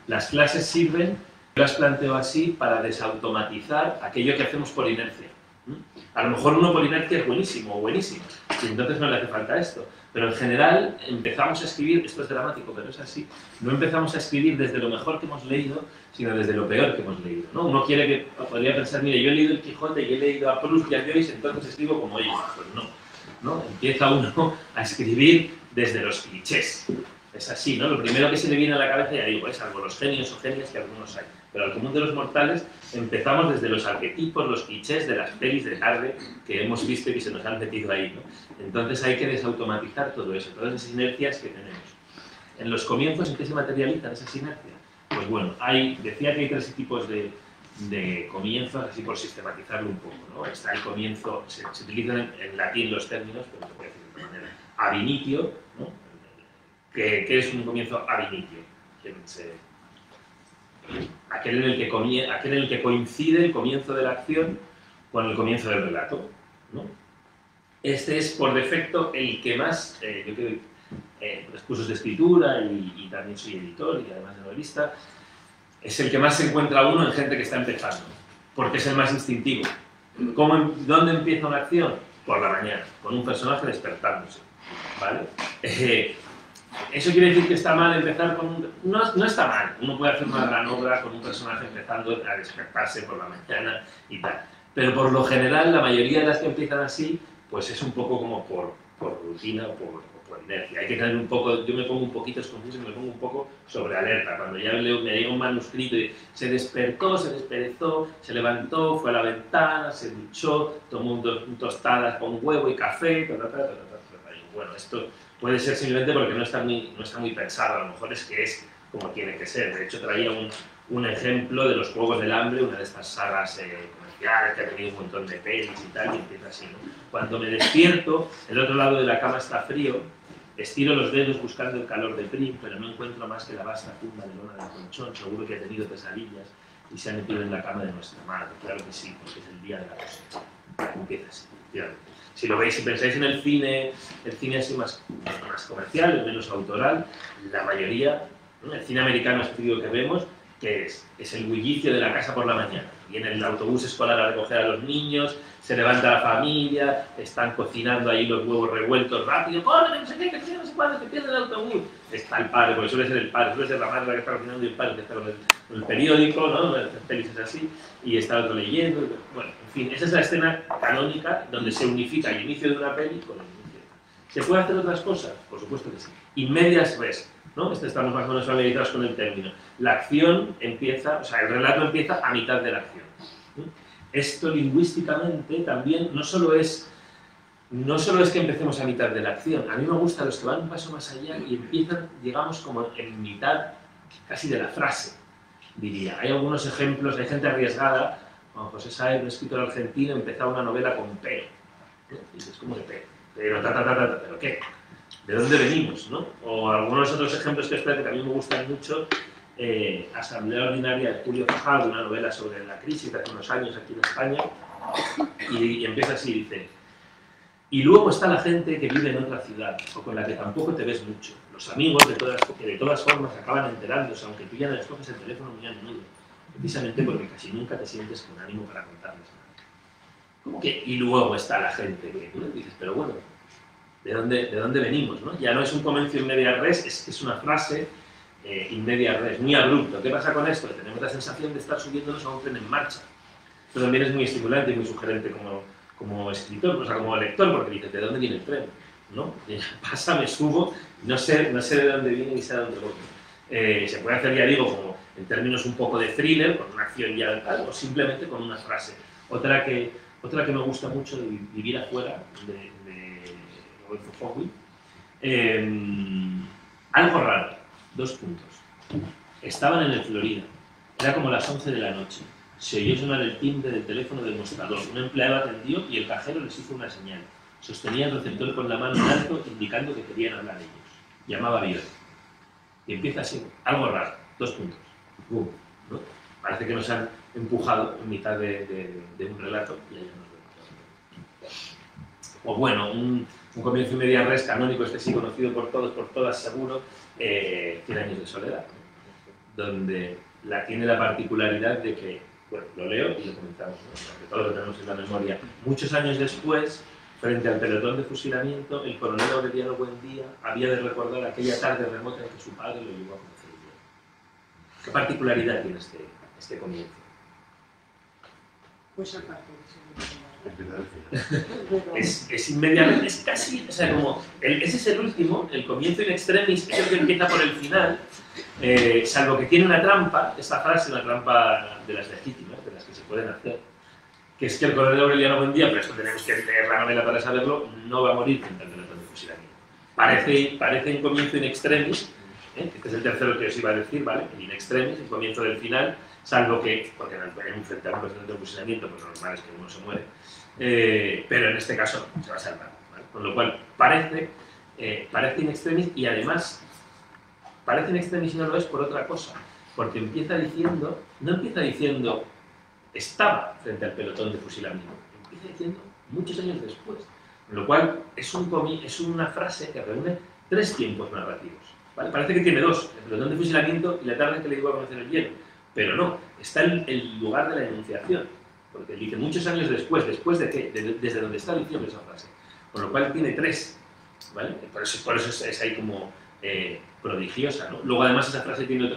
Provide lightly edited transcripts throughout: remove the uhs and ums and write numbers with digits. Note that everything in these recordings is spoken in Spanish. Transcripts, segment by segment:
Las clases sirven, yo las planteo así, para desautomatizar aquello que hacemos por inercia. A lo mejor uno por inercia es buenísimo o buenísimo, y entonces no le hace falta esto. Pero en general empezamos a escribir, esto es dramático, pero es así, no empezamos a escribir desde lo mejor que hemos leído, sino desde lo peor que hemos leído, ¿no? Uno podría pensar, mire, yo he leído El Quijote y he leído a Proust y a Joyce, entonces escribo como ellos. Pues no. Empieza uno a escribir desde los clichés. Es así, ¿no? Lo primero que se le viene a la cabeza, ya digo, es salvo los genios o genias que algunos hay. Pero al común de los mortales empezamos desde los arquetipos, los clichés de las pelis de tarde que hemos visto y que se nos han metido ahí, ¿no? Entonces hay que desautomatizar todo eso, todas esas inercias que tenemos. En los comienzos, ¿en qué se materializan esas inercias? Pues bueno, decía que hay tres tipos de comienzos, así por sistematizarlo un poco, ¿no? Está el comienzo, se utilizan en latín los términos, pero se puede decir de otra manera, ab initio, ¿no? ¿Qué es un comienzo ab initio? Aquel en el que coincide el comienzo de la acción con el comienzo del relato, ¿no? Este es por defecto el que más, yo creo, los cursos de escritura y también soy editor y además de novelista, es el que más se encuentra uno en gente que está empezando, porque es el más instintivo. ¿Dónde empieza una acción? Por la mañana, con un personaje despertándose, ¿vale? ¿Eso quiere decir que está mal empezar con un...? No está mal, uno puede hacer una gran obra con un personaje empezando a despertarse por la mañana y tal, pero por lo general la mayoría de las que empiezan así, pues es un poco como por rutina o por inercia. Hay que tener un poco, yo me pongo un poquito escondido, me pongo un poco sobre alerta. Cuando ya me llega un manuscrito y se despertó, se desperezó, se levantó, fue a la ventana, se duchó, tomó un tostadas con huevo y café, bueno, esto puede ser simplemente porque no está muy pensado, a lo mejor es que es como tiene que ser. De hecho, traía un ejemplo de los Juegos del Hambre, una de estas sagas comerciales que ha tenido un montón de pelis y tal, y empieza así, ¿no? Cuando me despierto, el otro lado de la cama está frío, estiro los dedos buscando el calor del PRIM, pero no encuentro más que la vasta funda de lona del colchón. Seguro que ha tenido pesadillas y se ha metido en la cama de nuestra madre. Claro que sí, porque es el día de la cosecha. Empieza así, efectivamente. Si lo veis, si pensáis en el cine así más comercial, menos autoral, la mayoría, ¿no? El cine americano específico que vemos, que es el bullicio de la casa por la mañana. Viene el autobús escolar a recoger a los niños, se levanta la familia, están cocinando ahí los huevos revueltos rápido, ¡corre, no sé qué, que no sé cuándo, que pierde el autobús! Está el padre, porque suele ser el padre, suele ser la madre la que está cocinando y el padre que está con el periódico, ¿no? Las pelis es así, y está el otro leyendo. Bueno, en fin, esa es la escena canónica donde se unifica el inicio de una peli con el inicio. ¿Se puede hacer otras cosas? Por supuesto que sí. In medias res, ¿no? Estamos más o menos familiarizados con el término. La acción empieza, o sea, el relato empieza a mitad de la acción. Esto lingüísticamente también no solo es que empecemos a mitad de la acción. A mí me gustan los que van un paso más allá y empiezan, digamos, como en mitad casi de la frase, diría. Hay algunos ejemplos, hay gente arriesgada, como José Saez, un escritor argentino, empezaba una novela con pero. Y dices, ¿cómo de pero? ¿Pero qué? ¿De dónde venimos? ¿No? O algunos otros ejemplos que a mí me gustan mucho. Asamblea Ordinaria de Julio Fajardo, una novela sobre la crisis de hace unos años aquí en España, y empieza así, dice: y luego está la gente que vive en otra ciudad, o con la que tampoco te ves mucho, los amigos que de todas formas acaban enterándose, aunque tú ya no les coges el teléfono muy a menudo, precisamente porque casi nunca te sientes con ánimo para contarles nada. ¿Cómo que y luego está la gente que dices, pero bueno, ¿de dónde venimos? ¿No? Ya no es un comienzo in media res, es una frase in media res, muy abrupto. ¿Qué pasa con esto? Que tenemos la sensación de estar subiéndonos a un tren en marcha. Pero también es muy estimulante y muy sugerente como escritor, o sea, como lector, porque dices, ¿de dónde viene el tren? ¿No? Pasa, me subo, no sé de dónde viene ni sé de dónde voy. Se puede hacer, ya digo, como en términos un poco de thriller, con una acción ya tal, o simplemente con una frase. Otra que me gusta mucho de Vivir afuera, de Rodolfo Fogui. Algo raro. 2 puntos. Estaban en el Florida. Era como las 11 de la noche. Se oyó sonar el timbre del teléfono del mostrador. Un empleado atendió y el cajero les hizo una señal. Sostenía el receptor con la mano en alto, indicando que querían hablar ellos. Llamaba a Dios. Y empieza así. Algo raro. 2 puntos. ¿No? Parece que nos han empujado en mitad de un relato y ahí nos vemos. O bueno, un comienzo y media res canónico, sí conocido por todos, por todas seguro, 100 años de soledad. donde tiene la particularidad de que, bueno, lo leo y lo comentamos, ¿no? Porque todo lo tenemos en la memoria. Muchos años después, frente al pelotón de fusilamiento, el coronel Aureliano Buendía había de recordar aquella tarde remota en que su padre lo llevó a conocer el hielo. ¿Qué particularidad tiene este comienzo? Pues aparte es inmediatamente, es casi, o sea, como, ese es el último, el comienzo in extremis, es el que empieza por el final, salvo que tiene una trampa, esta frase, una trampa de las legítimas, de las que se pueden hacer, que es que el coronel Aureliano Buendía, pero esto tenemos que leer la novela para saberlo, no va a morir frente al pelotón de fusilamiento. Parece un comienzo in extremis, este es el tercero que os iba a decir, ¿vale? El in extremis, el comienzo del final, salvo que, porque en un frente a un pelotón de fusilamiento, pues lo normal es que uno se muere, pero en este caso se va a salvar, ¿vale? Con lo cual parece in extremis, y además parece in extremis y no lo es por otra cosa, porque no empieza diciendo estaba frente al pelotón de fusilamiento, empieza diciendo muchos años después, con lo cual es una frase que reúne tres tiempos narrativos, ¿vale? Parece que tiene dos, el pelotón de fusilamiento y la tarde que le iba a conocer el hielo, pero no, está en el lugar de la enunciación, porque dice muchos años después ¿de qué? Desde donde está diciendo esa frase, con lo cual tiene tres, ¿vale? Por eso es ahí como prodigiosa, ¿no? Luego además esa frase tiene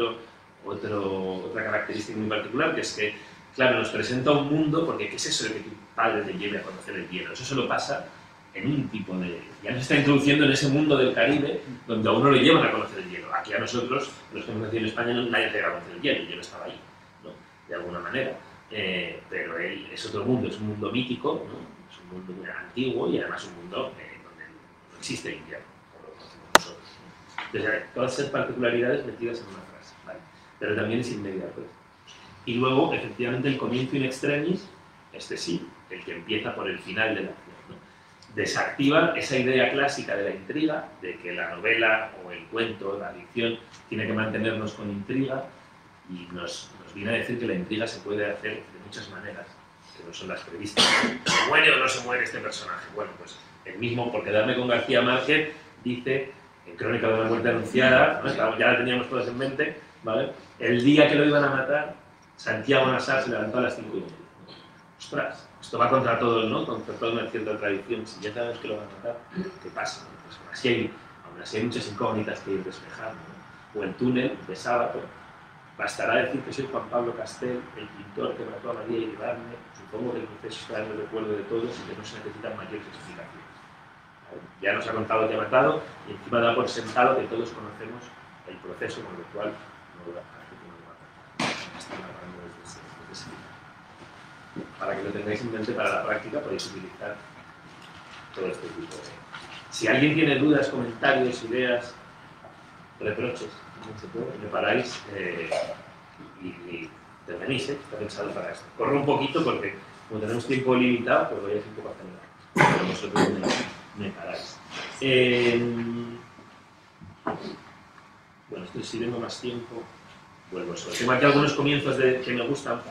otra característica muy particular, que es que, claro, nos presenta un mundo, porque ¿qué es eso de que tu padre te lleve a conocer el hielo? Eso solo pasa en un tipo de... Ya nos está introduciendo en ese mundo del Caribe, donde a uno le llevan a conocer el hielo. Aquí a nosotros, los que hemos nacido en España, nadie te llega a conocer el hielo estaba ahí, ¿no? De alguna manera. Pero él es otro mundo, es un mundo mítico, ¿no? Es un mundo muy antiguo y además un mundo donde no existe el invierno, como lo conocemos nosotros, ¿no? Entonces, todas esas particularidades metidas en una frase, ¿vale? Pero también es inmediato. Y luego, efectivamente, el comienzo in extremis, este sí, el que empieza por el final de la acción, ¿no? Desactiva esa idea clásica de la intriga, de que la novela o el cuento, la ficción, tiene que mantenernos con intriga, y nos viene a decir que la intriga se puede hacer de muchas maneras, que no son las previstas. ¿Se muere o no se muere este personaje? Bueno, pues el mismo, por quedarme con García Márquez, dice, en Crónica de una muerte anunciada, ¿no? Ya la teníamos todos en mente, ¿vale? El día que lo iban a matar, Santiago Nassar se levantó a las 5:30. Ostras, esto va contra todo, ¿no? Contra toda una cierta tradición. Si ya sabemos que lo van a matar, ¿qué pasa? Pues aún así hay muchas incógnitas que ir despejando, ¿no? O el túnel de Sábato. Bastará decir que soy Juan Pablo Castel, el pintor que mató a María Iribarne. Supongo que el proceso está en el recuerdo de todos y que no se necesitan mayores explicaciones. Ya nos ha contado que ha matado y encima da por sentado que todos conocemos el proceso, con lo cual no lo está narrando desde ese final. Para que lo tengáis en mente para la práctica, podéis utilizar todo este tipo de... Si alguien tiene dudas, comentarios, ideas, reproches, me paráis y intervenís, está pensado para esto. Corro un poquito porque, como tenemos tiempo limitado, pues voy a ir un poco acelerado. Pero vosotros me paráis. Bueno, si tengo más tiempo, vuelvo solo. Tengo aquí algunos comienzos que me gustan.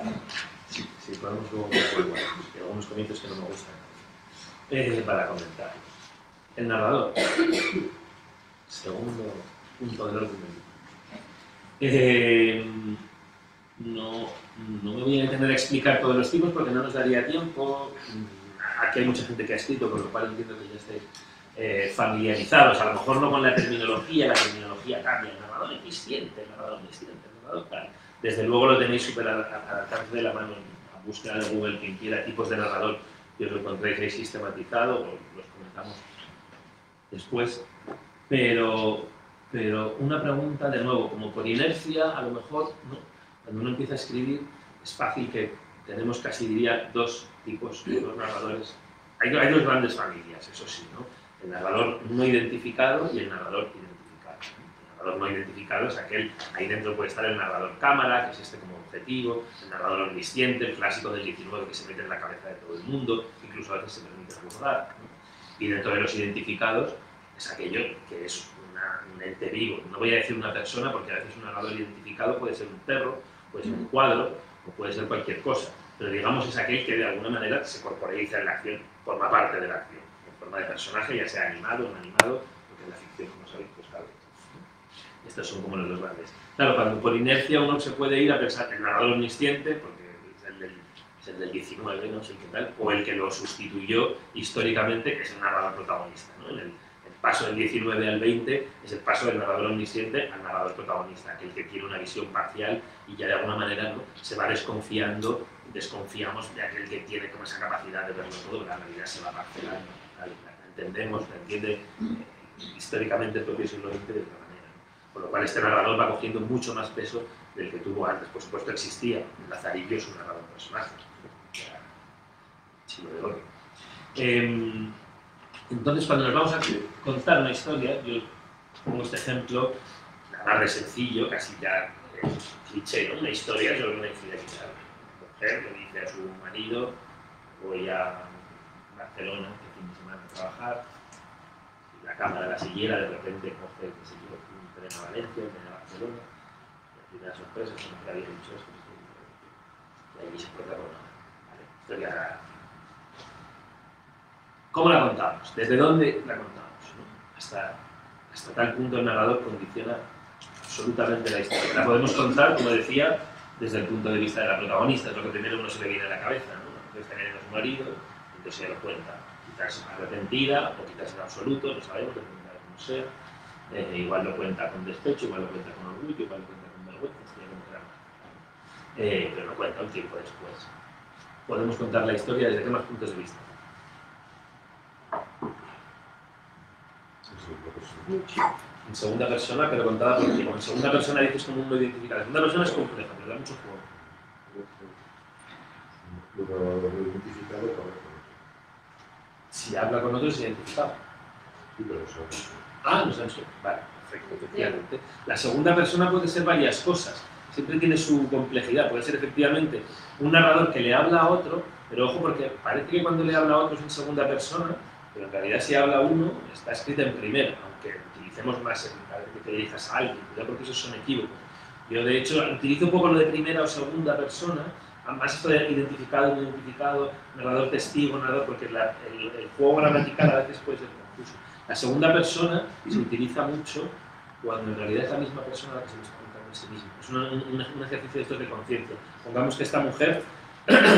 Sí, podemos luego volver. Hay algunos comienzos que no me gustan para comentar. El narrador. Segundo punto del argumento. No me voy a entender a explicar todos los tipos porque no nos daría tiempo. Aquí hay mucha gente que ha escrito, con lo cual entiendo que ya estáis familiarizados, a lo mejor no con la terminología cambia, el narrador eficiente, el narrador omnisciente, el narrador tal. Desde luego lo tenéis súper al alcance de la mano en la búsqueda de Google, quien quiera tipos de narrador, que os lo encontréis ahí sistematizado, o los comentamos después. Pero una pregunta, de nuevo, como por inercia, a lo mejor, ¿no? Cuando uno empieza a escribir, es fácil que tenemos casi, diría, dos tipos de dos narradores. Hay dos grandes familias, eso sí, ¿no? El narrador no identificado y el narrador identificado. El narrador no identificado es aquel, ahí dentro puede estar el narrador cámara, que es este como objetivo, el narrador omnisciente, el clásico del 19 que se mete en la cabeza de todo el mundo, incluso a veces se permite recordar, ¿no? Y dentro de los identificados es aquello que es un ente vivo. No voy a decir una persona porque a veces un narrador identificado puede ser un perro, puede ser un cuadro o puede ser cualquier cosa, pero digamos es aquel que de alguna manera se corporaliza en la acción, forma parte de la acción, en forma de personaje, ya sea animado o no animado, porque en la ficción, como sabéis, pues cabe. Estos son como los dos grandes. Claro, cuando por inercia uno se puede ir a pensar el narrador omnisciente, porque es el del 19, no sé qué tal, o el que lo sustituyó históricamente, que es el narrador protagonista, ¿no? El paso del 19 al 20 es el paso del narrador omnisciente al narrador protagonista, aquel que tiene una visión parcial y ya de alguna manera, ¿no?, se va desconfiamos de aquel que tiene como esa capacidad de verlo todo, la realidad se va parcelando, la entendemos, la entiende históricamente el propio siglo XX de otra manera, ¿no? Con lo cual este narrador va cogiendo mucho más peso del que tuvo antes. Por supuesto existía, Lazarillo es un narrador personaje, siglo de oro. Entonces, cuando nos vamos a contar una historia, yo pongo este ejemplo, nada de sencillo, casi ya cliché, ¿no? Una historia sobre una infidelidad. Una mujer le dice a su marido: voy a Barcelona este fin de semana a trabajar, y la cámara de la sillera de repente coge, qué sé yo, un tren a Valencia, un tren a Barcelona, y la primera sorpresa es que no había dicho esto, y ahí se protagoniza. ¿Vale? Historia. ¿Cómo la contamos? ¿Desde dónde la contamos? ¿No? Hasta tal punto el narrador condiciona absolutamente la historia. La podemos contar, como decía, desde el punto de vista de la protagonista, es lo que primero uno se le viene a la cabeza, ¿no? Entonces tener a su marido, entonces ella lo cuenta, quizás arrepentida o quizás en absoluto, no sabemos, depende de cómo sea. Igual lo cuenta con despecho, igual lo cuenta con orgullo, igual lo cuenta con vergüenza, sería como drama. Pero lo cuenta un tiempo después. Podemos contar la historia desde qué más puntos de vista. En segunda persona, pero contada por ti. En segunda persona dices como un no identificado. En segunda persona es compleja, pero da mucho juego. Lo identificado con otro. Si habla con otros, es identificado. Sí, pero eso. No sabes. Vale, perfecto, efectivamente. La segunda persona puede ser varias cosas. Siempre tiene su complejidad. Puede ser efectivamente un narrador que le habla a otro, pero ojo, porque parece que cuando le habla a otro es en segunda persona, pero en realidad si habla uno, está escrita en primera, aunque utilicemos más que te dirijas a alguien, cuidado porque esos son equívocos. Yo de hecho utilizo un poco lo de primera o segunda persona, más esto de identificado, no identificado, narrador testigo, narrador, porque el juego gramatical a veces puede ser confuso. La segunda persona se utiliza mucho cuando en realidad es la misma persona la que se lo está contando en sí misma. Es un ejercicio de estos de conciencia. Pongamos que esta mujer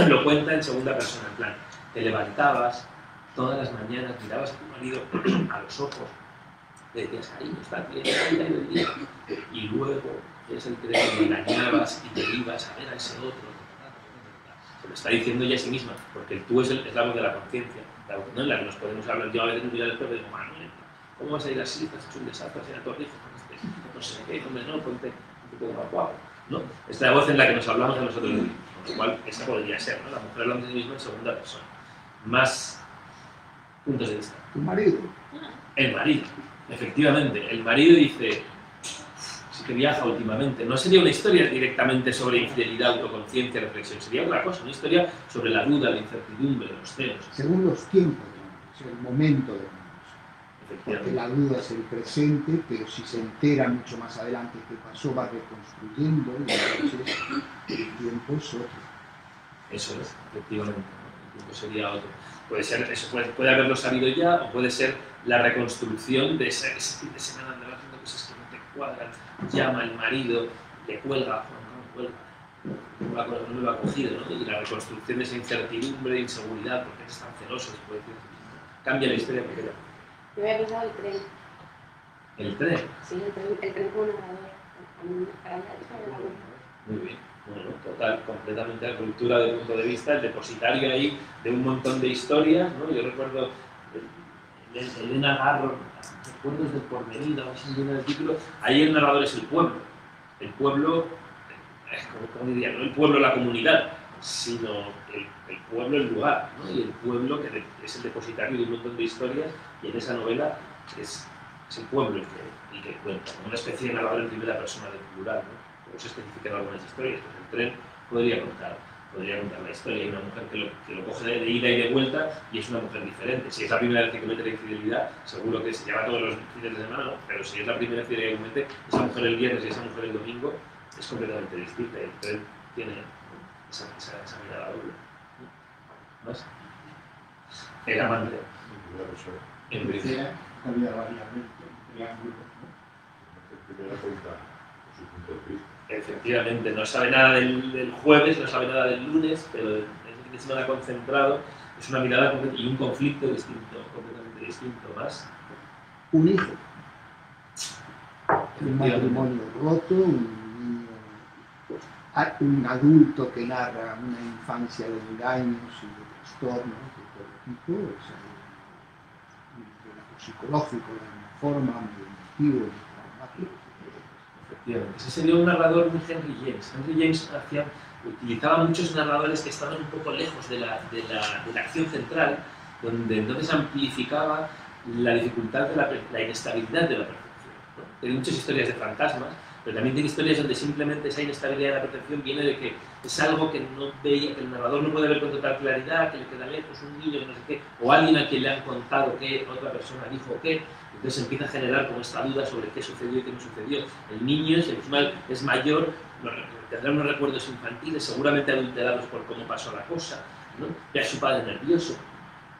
lo cuenta en segunda persona, en plan, te levantabas todas las mañanas, mirabas a tu marido a los ojos, le decías: cariño, está bien, el día, y luego es el que te engañabas y te ibas a ver a ese otro. Se lo está diciendo ella a sí misma, porque el tú es la voz de la conciencia, ¿no? En la que nos podemos hablar. Yo a veces miro al espejo y digo: Manuel, ¿cómo vas a ir así? Estás hecho un desastre, así a tu hijo, no sé qué, hombre, no, ponte un poco más guapo, ¿no? Esta es la voz en la que nos hablamos a nosotros mismos, con lo cual esa podría ser, ¿no? La mujer hablando de sí misma en segunda persona. Más puntos de vista. ¿Tu marido? El marido, efectivamente. El marido dice: sí que viaja últimamente. No sería una historia directamente sobre infidelidad, autoconciencia, reflexión. Sería otra cosa, una historia sobre la duda, la incertidumbre, los celos. Según los tiempos, es el momento de porque la duda es el presente, pero si se entera mucho más adelante qué pasó, va reconstruyendo, y entonces el tiempo es otro. Eso es, efectivamente. El tiempo sería otro. Puede ser, eso puede haberlo sabido ya, o puede ser la reconstrucción de ese fin de semana donde vas haciendo cosas que no te cuadran. Llama el marido, le cuelga, no me lo ha cogido, ¿no? Y la reconstrucción de esa incertidumbre, inseguridad, porque están celosos, puede decir. Cambia la historia porque ya. Yo había pensado el tren. ¿El tren? Sí, el tren como narrador. Muy bien. Bueno, total, completamente la cultura del punto de vista, el depositario ahí de un montón de historias, ¿no? Yo recuerdo Elena Garro, Recuerdos del Porvenir, o así viene el título. Ahí el narrador es el pueblo, ¿cómo diría? No el pueblo, la comunidad, sino el pueblo, el lugar, ¿no? Y el pueblo que es el depositario de un montón de historias, y en esa novela es el pueblo el que cuenta, ¿no? Una especie de narrador en primera persona del plural, ¿no? Como se especifican algunas historias, pues el tren podría contar la historia. Hay una mujer que lo coge de ida y de vuelta y es una mujer diferente. Si es la primera vez que comete la infidelidad, seguro que se llama todos los fines de semana, ¿no? Pero si es la primera vez que comete, esa mujer el viernes y esa mujer el domingo, es completamente distinta. El tren tiene esa mirada doble. ¿Más? El amante. En Tercera, calidad variable, el ángulo. primera cuenta su punto de vista. Efectivamente, no sabe nada del jueves, no sabe nada del lunes, pero el fin de semana concentrado es una mirada y un conflicto distinto, completamente distinto más. Un hijo, un matrimonio roto, un adulto que narra una infancia de engaños y de trastornos de todo tipo, o sea, de lo psicológico, de una forma, muy emotivo, muy traumático. Efectivamente. Ese sería un narrador muy Henry James. Henry James utilizaba muchos narradores que estaban un poco lejos de la acción central, donde entonces amplificaba la dificultad de la inestabilidad de la percepción, ¿no? Tiene muchas historias de fantasmas, pero también tiene historias donde simplemente esa inestabilidad de la percepción viene de que es algo que no veía, que el narrador no puede ver con total claridad, que le queda lejos, un niño que no sé qué, o alguien a quien le han contado que otra persona dijo qué. Entonces empieza a generar como esta duda sobre qué sucedió y qué no sucedió. El niño, si es mayor, tendrá unos recuerdos infantiles, seguramente adulterados por cómo pasó la cosa, ¿no? Ve a su padre nervioso,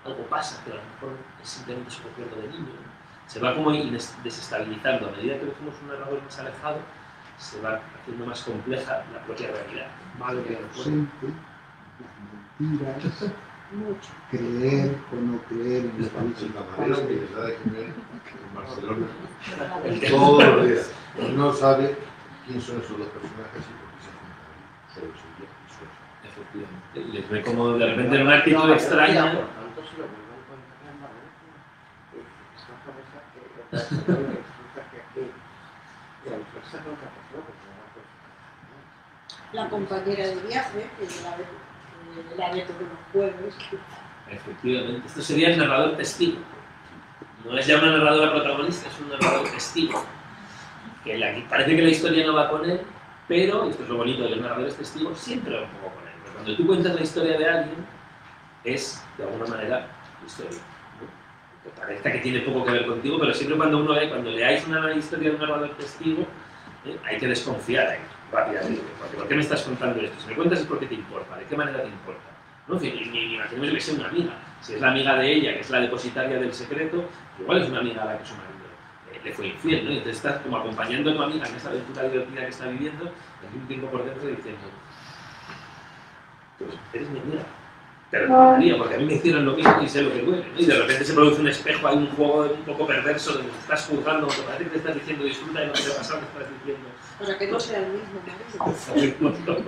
algo pasa, pero a lo mejor es simplemente su recuerdo de niño, ¿no? Se va como desestabilizando. A medida que vemos un narrador más alejado, se va haciendo más compleja la propia realidad. Madre ausente, las mentiras, creer o no creer en lo que dice La manera que les da de comer en Barcelona El que- todos los días. No sabe quién son esos dos personajes y por qué se juntan solo su día y su ocho. Efectivamente. Y les ve como de repente en una actitud extraña. Por tanto, si lo vuelvo a encontrar en Valencia, es una promesa que resulta que aquí la empresa nunca pasó, porque no pasó. La compañera de viaje, que la ve todos los jueves. Efectivamente. Esto sería el narrador testigo. No es ya una narradora protagonista, es un narrador testigo. Que parece que la historia no va con él, pero, y esto es lo bonito de los narradores testigos, siempre va un poco con él. Porque cuando tú cuentas la historia de alguien, es, de alguna manera, tu historia, ¿no? Que parezca que tiene poco que ver contigo, pero siempre cuando leáis una historia de un narrador testigo, hay que desconfiar ahí, rápidamente. Porque, ¿por qué me estás contando esto? Si me cuentas es porque te importa, ¿de qué manera te importa? ¿No? Ni imaginemos que sea una amiga. Si es la amiga de ella, que es la depositaria del secreto, igual es una amiga a la que su marido le fue infiel, ¿no? Y entonces estás como acompañando a tu amiga en esa aventura divertida que está viviendo, y un tiempo por dentro diciendo, pues eres mi amiga. Te lo recomendaría, porque a mí me hicieron lo mismo y sé lo que duele, ¿no? Y de repente se produce un espejo, hay un juego un poco perverso donde te estás juzgando, porque parece que te estás diciendo disfruta y no te ha pasado que estás diciendo. O sea, que no sea el mismo marido.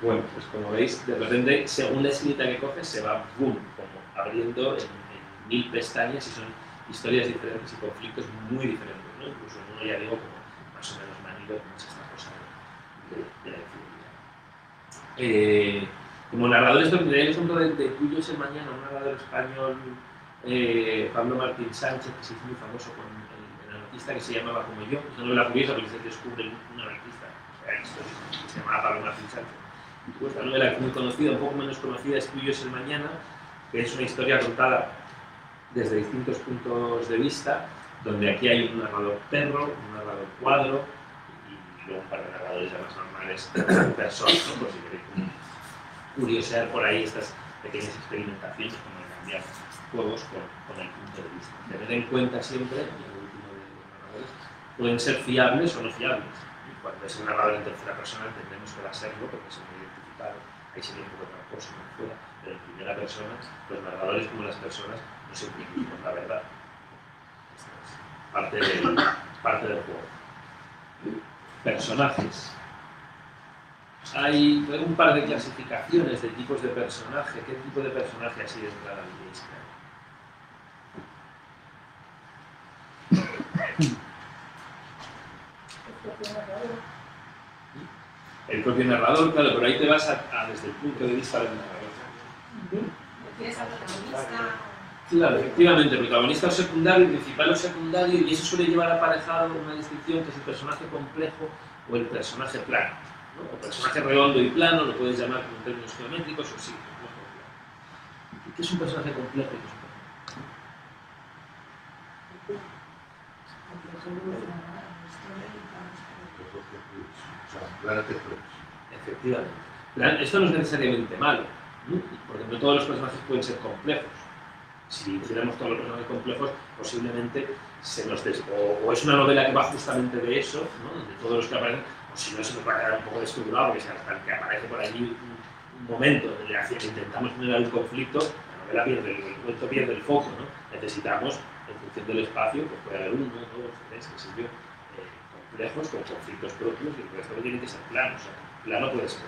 Bueno, pues como veis, de repente, según la escrita que coges, se va, boom, como abriendo en 1000 pestañas y son historias diferentes y conflictos muy diferentes, ¿no? Incluso en uno ya digo como más o menos manido, como es esta cosa de la infidelidad. Como narrador, esto me daría el ejemplo de Tuyo es el Mañana, un narrador español, Pablo Martín Sánchez, que se hizo muy famoso con el anarquista que se llamaba como yo. Es una novela curiosa porque se descubre un anarquista que se llamaba Pablo Martín Sánchez. Esta novela que es muy conocida, un poco menos conocida, es Tuyo es el Mañana, que es una historia contada desde distintos puntos de vista, donde aquí hay un narrador perro, un narrador cuadro y luego un par de narradores ya más normales, personas, ¿no? Por si queréis curiosear por ahí estas pequeñas experimentaciones como de cambiar juegos con el punto de vista. Tener en cuenta siempre, y el último de los narradores, pueden ser fiables o no fiables. Y cuando es un narrador en tercera persona entendemos que va a serlo porque es muy identificado, ahí sería un poco otra cosa, no fuera. Pero en primera persona, los narradores como las personas no siempre incluimos la verdad. Esto es parte del juego. Personajes. Hay un par de clasificaciones de tipos de personaje. ¿Qué tipo de personaje así de entrada diréis? El propio narrador, claro, pero ahí te vas desde el punto de vista del narrador. ¿Refieres al protagonista? Claro, efectivamente, protagonista o secundario, principal o secundario, y eso suele llevar aparejado una distinción que es el personaje complejo o el personaje plano, ¿no? O personaje redondo y plano, lo puedes llamar como en términos geométricos o sí, complejo o plano. ¿Qué es un personaje complejo y qué es un Efectivamente. Esto no es necesariamente malo, ¿no? Por ejemplo, todos los personajes pueden ser complejos. Si hiciéramos todos los personajes complejos, posiblemente se nos o es una novela que va justamente de eso, ¿no? De todos los que aparecen, o si no se nos va a quedar un poco desfigurado, porque hasta que aparece por allí un momento en el que intentamos generar un conflicto, la novela el cuento pierde el foco, ¿no? Necesitamos, en función del espacio, pues puede haber 1, 2, 3, qué sé yo, complejos con conflictos propios, y el resto tiene que ser plano, o sea, plano puede ser.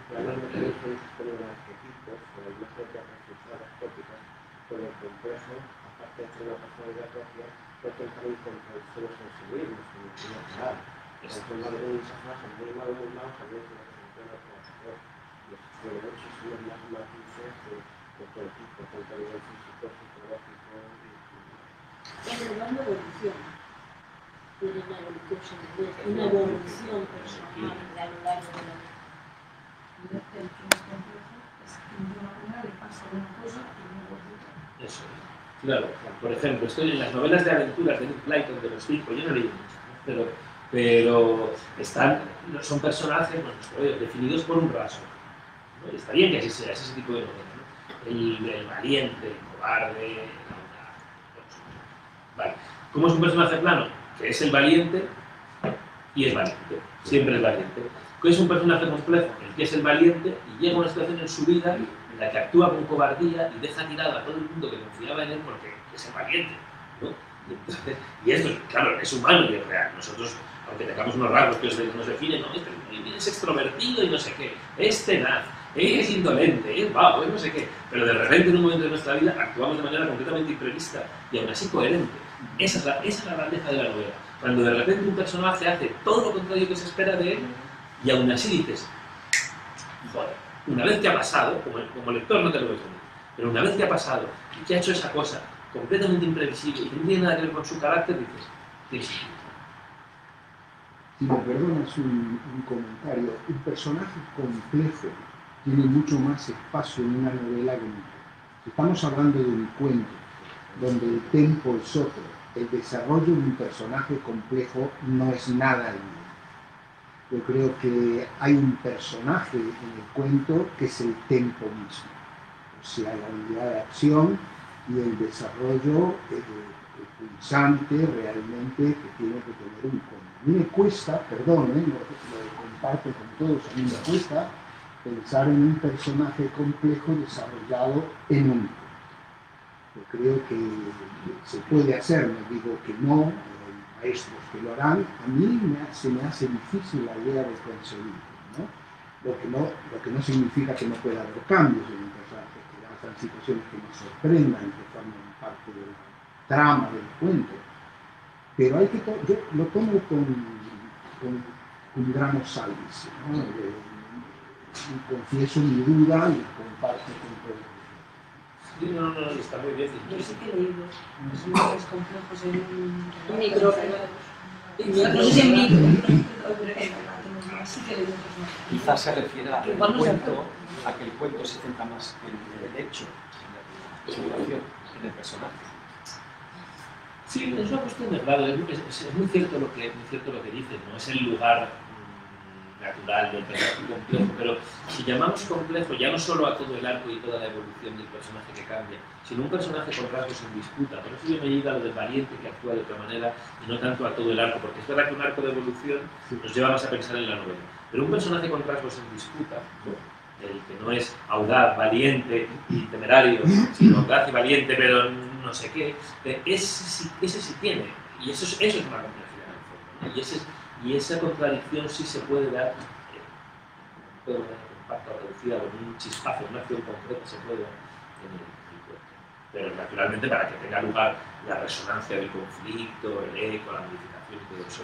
Realmente tenéis un sistema de arquetipos, con el método de reflexiones tópicas, con el complejo, aparte de tener una personalidad propia, puede pensar en contradicciones en sí mismos, en el primer real. Entonces, un personaje muy malo de un lado, también es una persona de los derechos son las matices de todo tipo, tanto a nivel físico, psicológico y... Es el nombre de evolución. Tiene una evolución personal a lo largo de la vida. Eso es. Claro, por ejemplo, estoy en las novelas de aventuras de Nick Clayton, de los 5, yo no leí mucho, ¿no? pero son personajes, bueno, definidos por un rasgo, ¿no? Y está bien que así sea, ese tipo de novelas, ¿no? El valiente, el cobarde, el audaz. Vale. ¿Cómo es un personaje plano? Que es el valiente y es valiente, siempre es valiente. ¿Qué es un personaje complejo? El que es el valiente y llega a una situación en su vida en la que actúa con cobardía y deja tirado a todo el mundo que confiaba en él porque es el valiente, ¿no? Y esto, claro, es humano y es real. Nosotros, aunque tengamos unos rasgos que nos definen, no, es extrovertido y no sé qué, es tenaz, es indolente, es vago, es no sé qué, pero de repente en un momento de nuestra vida actuamos de manera completamente imprevista y aún así coherente. Esa es la grandeza de la novela. Cuando de repente un personaje hace todo lo contrario que se espera de él y aún así dices, joder, una vez que ha pasado, como lector no te lo ves venir, pero una vez que ha pasado y que ha hecho esa cosa completamente imprevisible y que no tiene nada que ver con su carácter, dices, ¿qué? Si me perdonas un comentario, un personaje complejo tiene mucho más espacio en una novela que en otra. Si estamos hablando de un cuento donde el tempo es otro, el desarrollo de un personaje complejo no es nada lineal. Yo creo que hay un personaje en el cuento que es el tempo mismo, o sea, la unidad de acción y el desarrollo pulsante realmente que tiene que tener un cuento. A mí me cuesta, perdón, lo comparto con todos, a mí me cuesta pensar en un personaje complejo desarrollado en un cuento. Yo creo que se puede hacer, no digo que no, hay maestros que lo harán, a mí se me hace difícil la idea de conseguirlo, ¿no? Lo que no significa que no pueda haber cambios en un personaje, que hagan situaciones que nos sorprendan, que formen parte de la trama del cuento, pero hay que yo lo tomo con un grano salvis, ¿no? Confieso mi duda y comparto con todos. No, está muy bien. Yo sí que he leído personajes complejos en un micro. No sé si en micro, sí que he leído personajes. Quizás se refiera a que el cuento se centra más en el hecho, en la situación, en el personaje. Sí, es una cuestión de grado, es muy cierto lo que dices, ¿no? Es el lugar natural del personaje complejo, pero si llamamos complejo ya no solo a todo el arco y toda la evolución del personaje que cambia, sino un personaje con rasgos en disputa. Por eso yo me he ido a lo del valiente que actúa de otra manera y no tanto a todo el arco, porque es verdad que un arco de evolución nos lleva más a pensar en la novela. Pero un personaje con rasgos en disputa, ¿no? El que no es audaz, valiente y temerario, sino audaz y valiente, pero no sé qué, ese sí tiene, y eso es una complejidad en el fondo, ¿no? Y esa contradicción sí se puede dar de una compacta o reducida, con un chispazo, una acción concreta se puede dar en el cuerpo. Pero naturalmente para que tenga lugar la resonancia del conflicto, el eco, la modificación y todo eso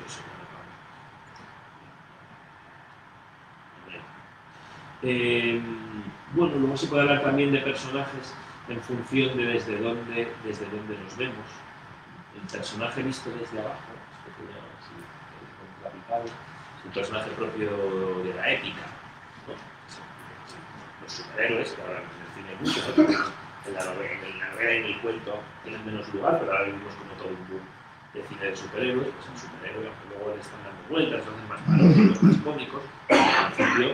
bueno, luego se puede hablar también de personajes en función de desde dónde nos vemos. El personaje visto desde abajo, es un personaje propio de la épica, ¿no? Los superhéroes, que ahora en el cine hay muchos, en la novela y en el cuento tienen menos lugar, pero ahora vivimos como todo un boom de cine de superhéroes, pues el superhéroe, aunque luego le están dando vueltas, los hacen más paródicos, más cómicos, al principio, el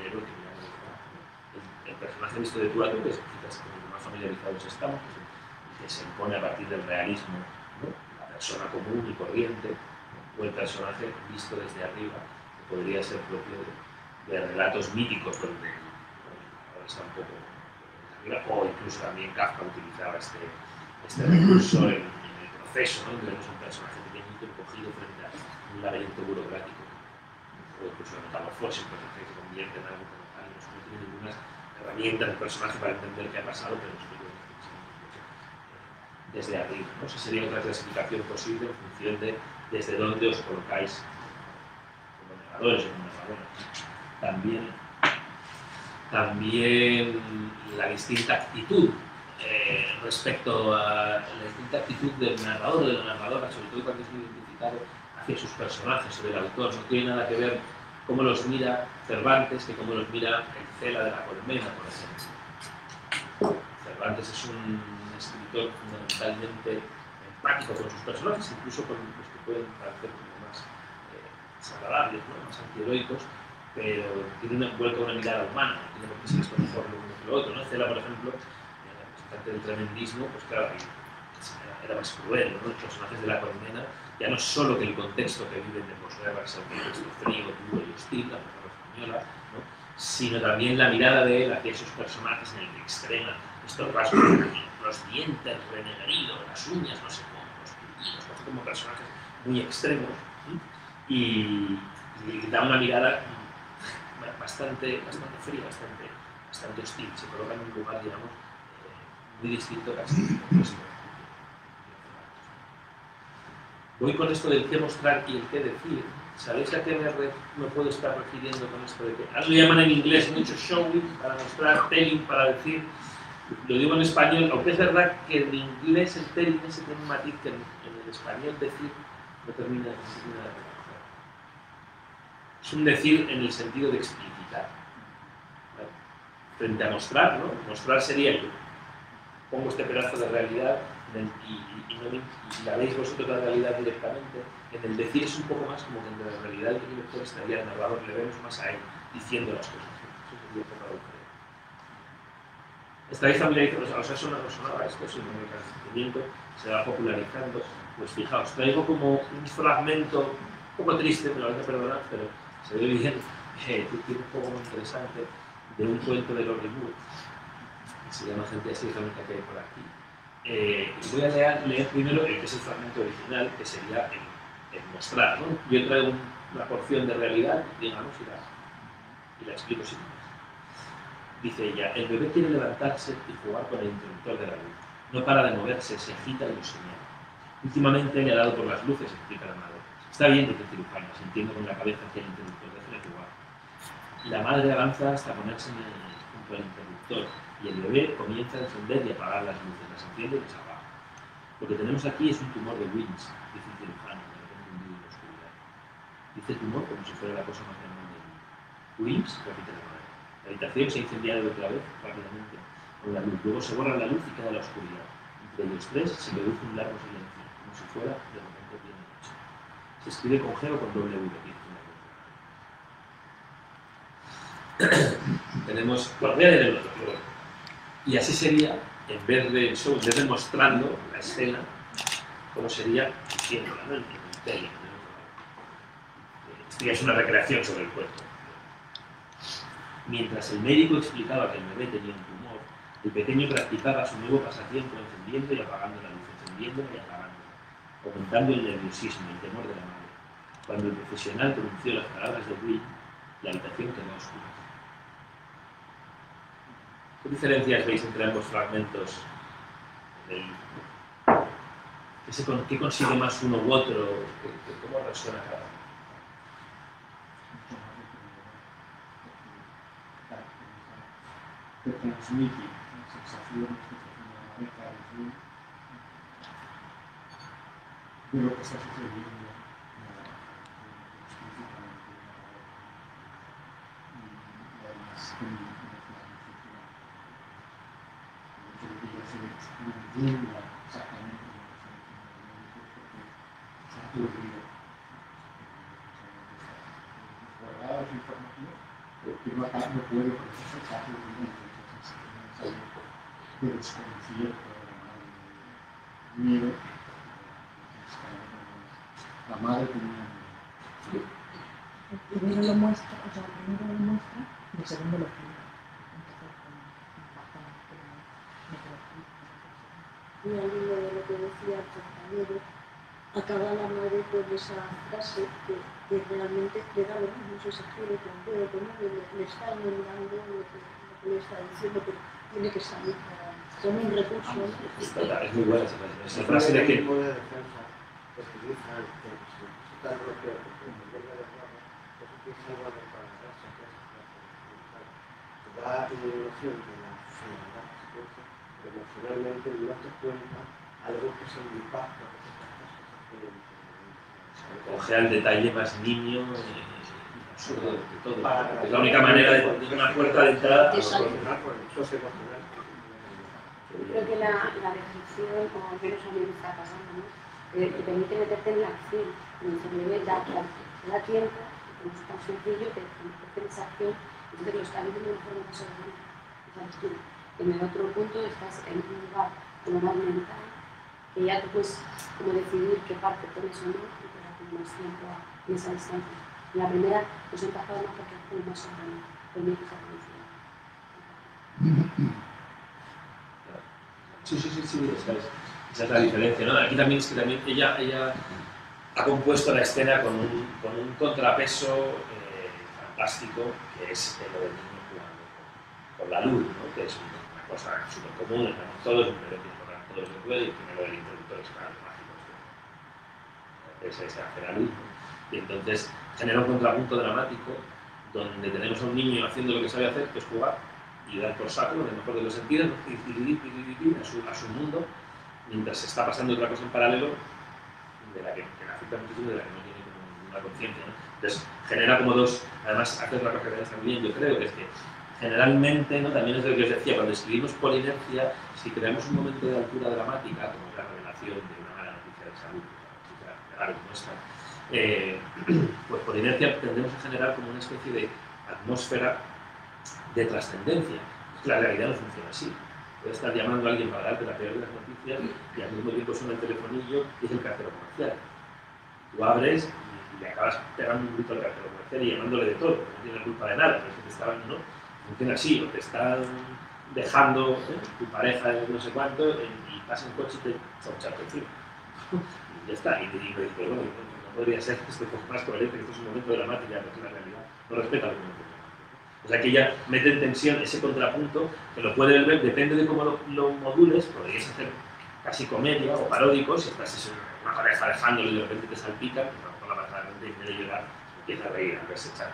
héroe que el personaje visto de tú a tú, que es quizás como más familiarizados estamos, que se impone a partir del realismo, ¿no? La persona común y corriente, ¿no? O el personaje visto desde arriba, que podría ser propio de relatos míticos donde ahora está un poco arriba, o incluso también Kafka utilizaba este recurso en el proceso, ¿no? Donde vemos un personaje pequeñito encogido frente a un laberinto burocrático, o incluso la metamorfosis, un personaje que se convierte en algo como tal, no tiene ninguna herramienta del personaje para entender qué ha pasado, pero desde arriba, ¿no? Esa sería otra clasificación posible en función de desde dónde os colocáis como narradores o como narradoras. También la distinta actitud respecto a la distinta actitud del narrador o de la narradora, sobre todo cuando es muy identificado hacia sus personajes o del autor. No tiene nada que ver cómo los mira Cervantes que cómo los mira el Cela de la Colmena, por ejemplo. Cervantes es un escritor fundamentalmente empático con sus personajes, incluso con los que pueden parecer como más desagradables, ¿no? Más antiheroicos, pero tiene una mirada humana, no tiene por qué ser esto mejor lo uno que lo otro, ¿no? Cela, por ejemplo, el representante del tremendismo, pues claro, era más cruel, ¿no? Los personajes de la Colmena, ya no solo que el contexto que viven de posguerra sea un contexto frío, duro y hostil, la posguerra española, ¿no? Sino también la mirada de él hacia esos personajes en el que extrema estos rasgos, los dientes renegridos, las uñas, no sé cómo, los pullidos, como personajes muy extremos, ¿sí? Y da una mirada bastante fría, bastante hostil, se coloca en un lugar, digamos, muy distinto casi del contexto. Voy con esto del qué mostrar y el qué decir. ¿Sabéis a qué me puedo estar refiriendo con esto de que lo llaman en inglés mucho showing para mostrar, telling para decir? Lo digo en español, aunque es verdad que en inglés el telling ese tiene un matiz que en el español decir no termina de reconocer. Es un decir en el sentido de explicitar, ¿vale? Frente a mostrar, ¿no? Mostrar sería yo pongo este pedazo de realidad y la veis vosotros la realidad directamente. En el decir es un poco más como que en la realidad el lector estaría el narrador, le vemos más a él diciendo las cosas. Eso sería un poco la diferencia. ¿Estáis familiarizados? ¿Os sonaba esto? Si no me conocimiento se va popularizando. Pues fijaos, traigo como un fragmento un poco triste, me lo vais a perdonar, pero se ve bien, tiene un poco muy interesante, de un cuento de Lord Moore, que se llama Gente así, realmente que hay por aquí. Voy a leer primero el que es el fragmento original, que sería el mostrar, ¿no? Yo traigo una porción de realidad, digamos, y la explico sin más. Dice ella, el bebé quiere levantarse y jugar con el interruptor de la luz. No para de moverse, se agita y lo señala. Últimamente le ha dado por las luces, explica la madre. Está bien, dice el cirujano, sintiendo con la cabeza hacia el interruptor, déjale jugar. La madre avanza hasta ponerse junto al interruptor y el bebé comienza a encender y apagar las luces, las enciende y las apaga. Lo que tenemos aquí es un tumor de Wilms, dice el cirujano, de repente hundido en la oscuridad. Dice tumor como si fuera la cosa más grande del mundo. Wilms, repite la madre. La habitación se ha incendiado otra vez, rápidamente, con la luz. Luego se borra la luz y queda la oscuridad. Entre los tres se produce un largo silencio, como si fuera de repente bien noche. Se escribe con G o con doble V, dice una. Tenemos, bueno, voy a leer el otro, pero bueno. Y así sería, en vez de show, en vez de mostrando la escena, cómo sería diciéndola, ¿no? En el telling, ¿no? Esto ya es una recreación sobre el cuerpo. Mientras el médico explicaba que el bebé tenía un tumor, el pequeño practicaba su nuevo pasatiempo encendiendo y apagando la luz, encendiéndola y apagándola, aumentando el nerviosismo y el temor de la madre. Cuando el profesional pronunció las palabras de Will, la habitación quedó oscura. ¿Qué diferencias veis entre ambos fragmentos del libro? ¿Qué consigue más uno u otro? ¿Cómo resuena cada uno? Que transmite las sensaciones que tiene la cabeza de lo que está sucediendo explícitamente y además en la se entienda exactamente lo que está diciendo porque está aturdido guardado su información porque no puede procesar, está aturdido. de desconcierto, de miedo. La madre tenía miedo. El primero lo muestra, o sea, el primero lo muestra y el segundo lo explica. Entonces, Y al hilo de lo que decía el compañero, acaba la madre con esa frase que realmente le da lo mismo si se quiere con puede con él, le está enmendando lo que le está diciendo, pero tiene que salir como un recurso. Es muy buena esa frase de que... de defensa que utilizan que se está bloqueado porque en vez de las ramas, pues utilizan guardas para agarrarse a clases da iluminación de la frialdad que se produce, pero emocionalmente no te cuenta algo que es el impacto que estas cosas hacen. Cogea el detalle más niño absurdo de todo. Es la única manera de tener una puerta de entrada. De salir. Por el socio emocional. Creo que la descripción, como al menos a mí me está pasando, ¿no? Te permite meterte en la acción. En el cerebro da tiempo, como es tan sencillo, que te esa acción, entonces lo está viendo de una forma más orgánica. En el otro punto estás en un lugar como más mental, que ya tú puedes como decidir qué parte pones o no, y te da como más tiempo en esa distancia. En la primera nos he encajado más porque es como más orgánico, permite esa atención. Sí, esa es la diferencia, ¿no? Aquí también es que también ella ha compuesto la escena con un contrapeso fantástico, que es lo del niño jugando con la luz, ¿no? Que es una cosa súper común, todos es un bebé que juegan todo lo que puede, y primero el interruptor es para mágico. Se hace la luz, ¿no? Y entonces genera un contrapunto dramático donde tenemos a un niño haciendo lo que sabe hacer, que es jugar y dar por saco, en el mejor de los sentidos, a su mundo, mientras se está pasando otra cosa en paralelo de la que le afecta muchísimo y de la que no tiene como ninguna conciencia, ¿no? Entonces genera como dos, además haces la referencia también, yo creo que es que generalmente, ¿no? También es lo que os decía, cuando escribimos por inercia, si creamos un momento de altura dramática, como la revelación de una mala noticia de salud, una noticia grave como esta, pues por inercia tendemos a generar como una especie de atmósfera de trascendencia. La realidad no funciona así. Puedes estar llamando a alguien para darte la peor de las noticias y al mismo tiempo suena el telefonillo y es el cartero comercial. Tú abres y le acabas pegando un grito al cartero comercial y llamándole de todo, porque no tiene culpa de nada, pero es que te estaban, ¿no? Funciona así, o te están dejando tu pareja de no sé cuánto y pasa un coche y te echa un charco encima. Y ya está. Y te digo, bueno, no podría ser esto más coherente, que esto es un momento dramático, ya no es la realidad. No respeta los momentos. O sea que ella mete en tensión ese contrapunto, que lo puedes ver, depende de cómo lo modules, podrías hacer casi comedia o paródico, si estás en una pareja dejándolo y de repente te salpica, pues a lo mejor la pareja de repente de llorar, empieza a reír, a verse echar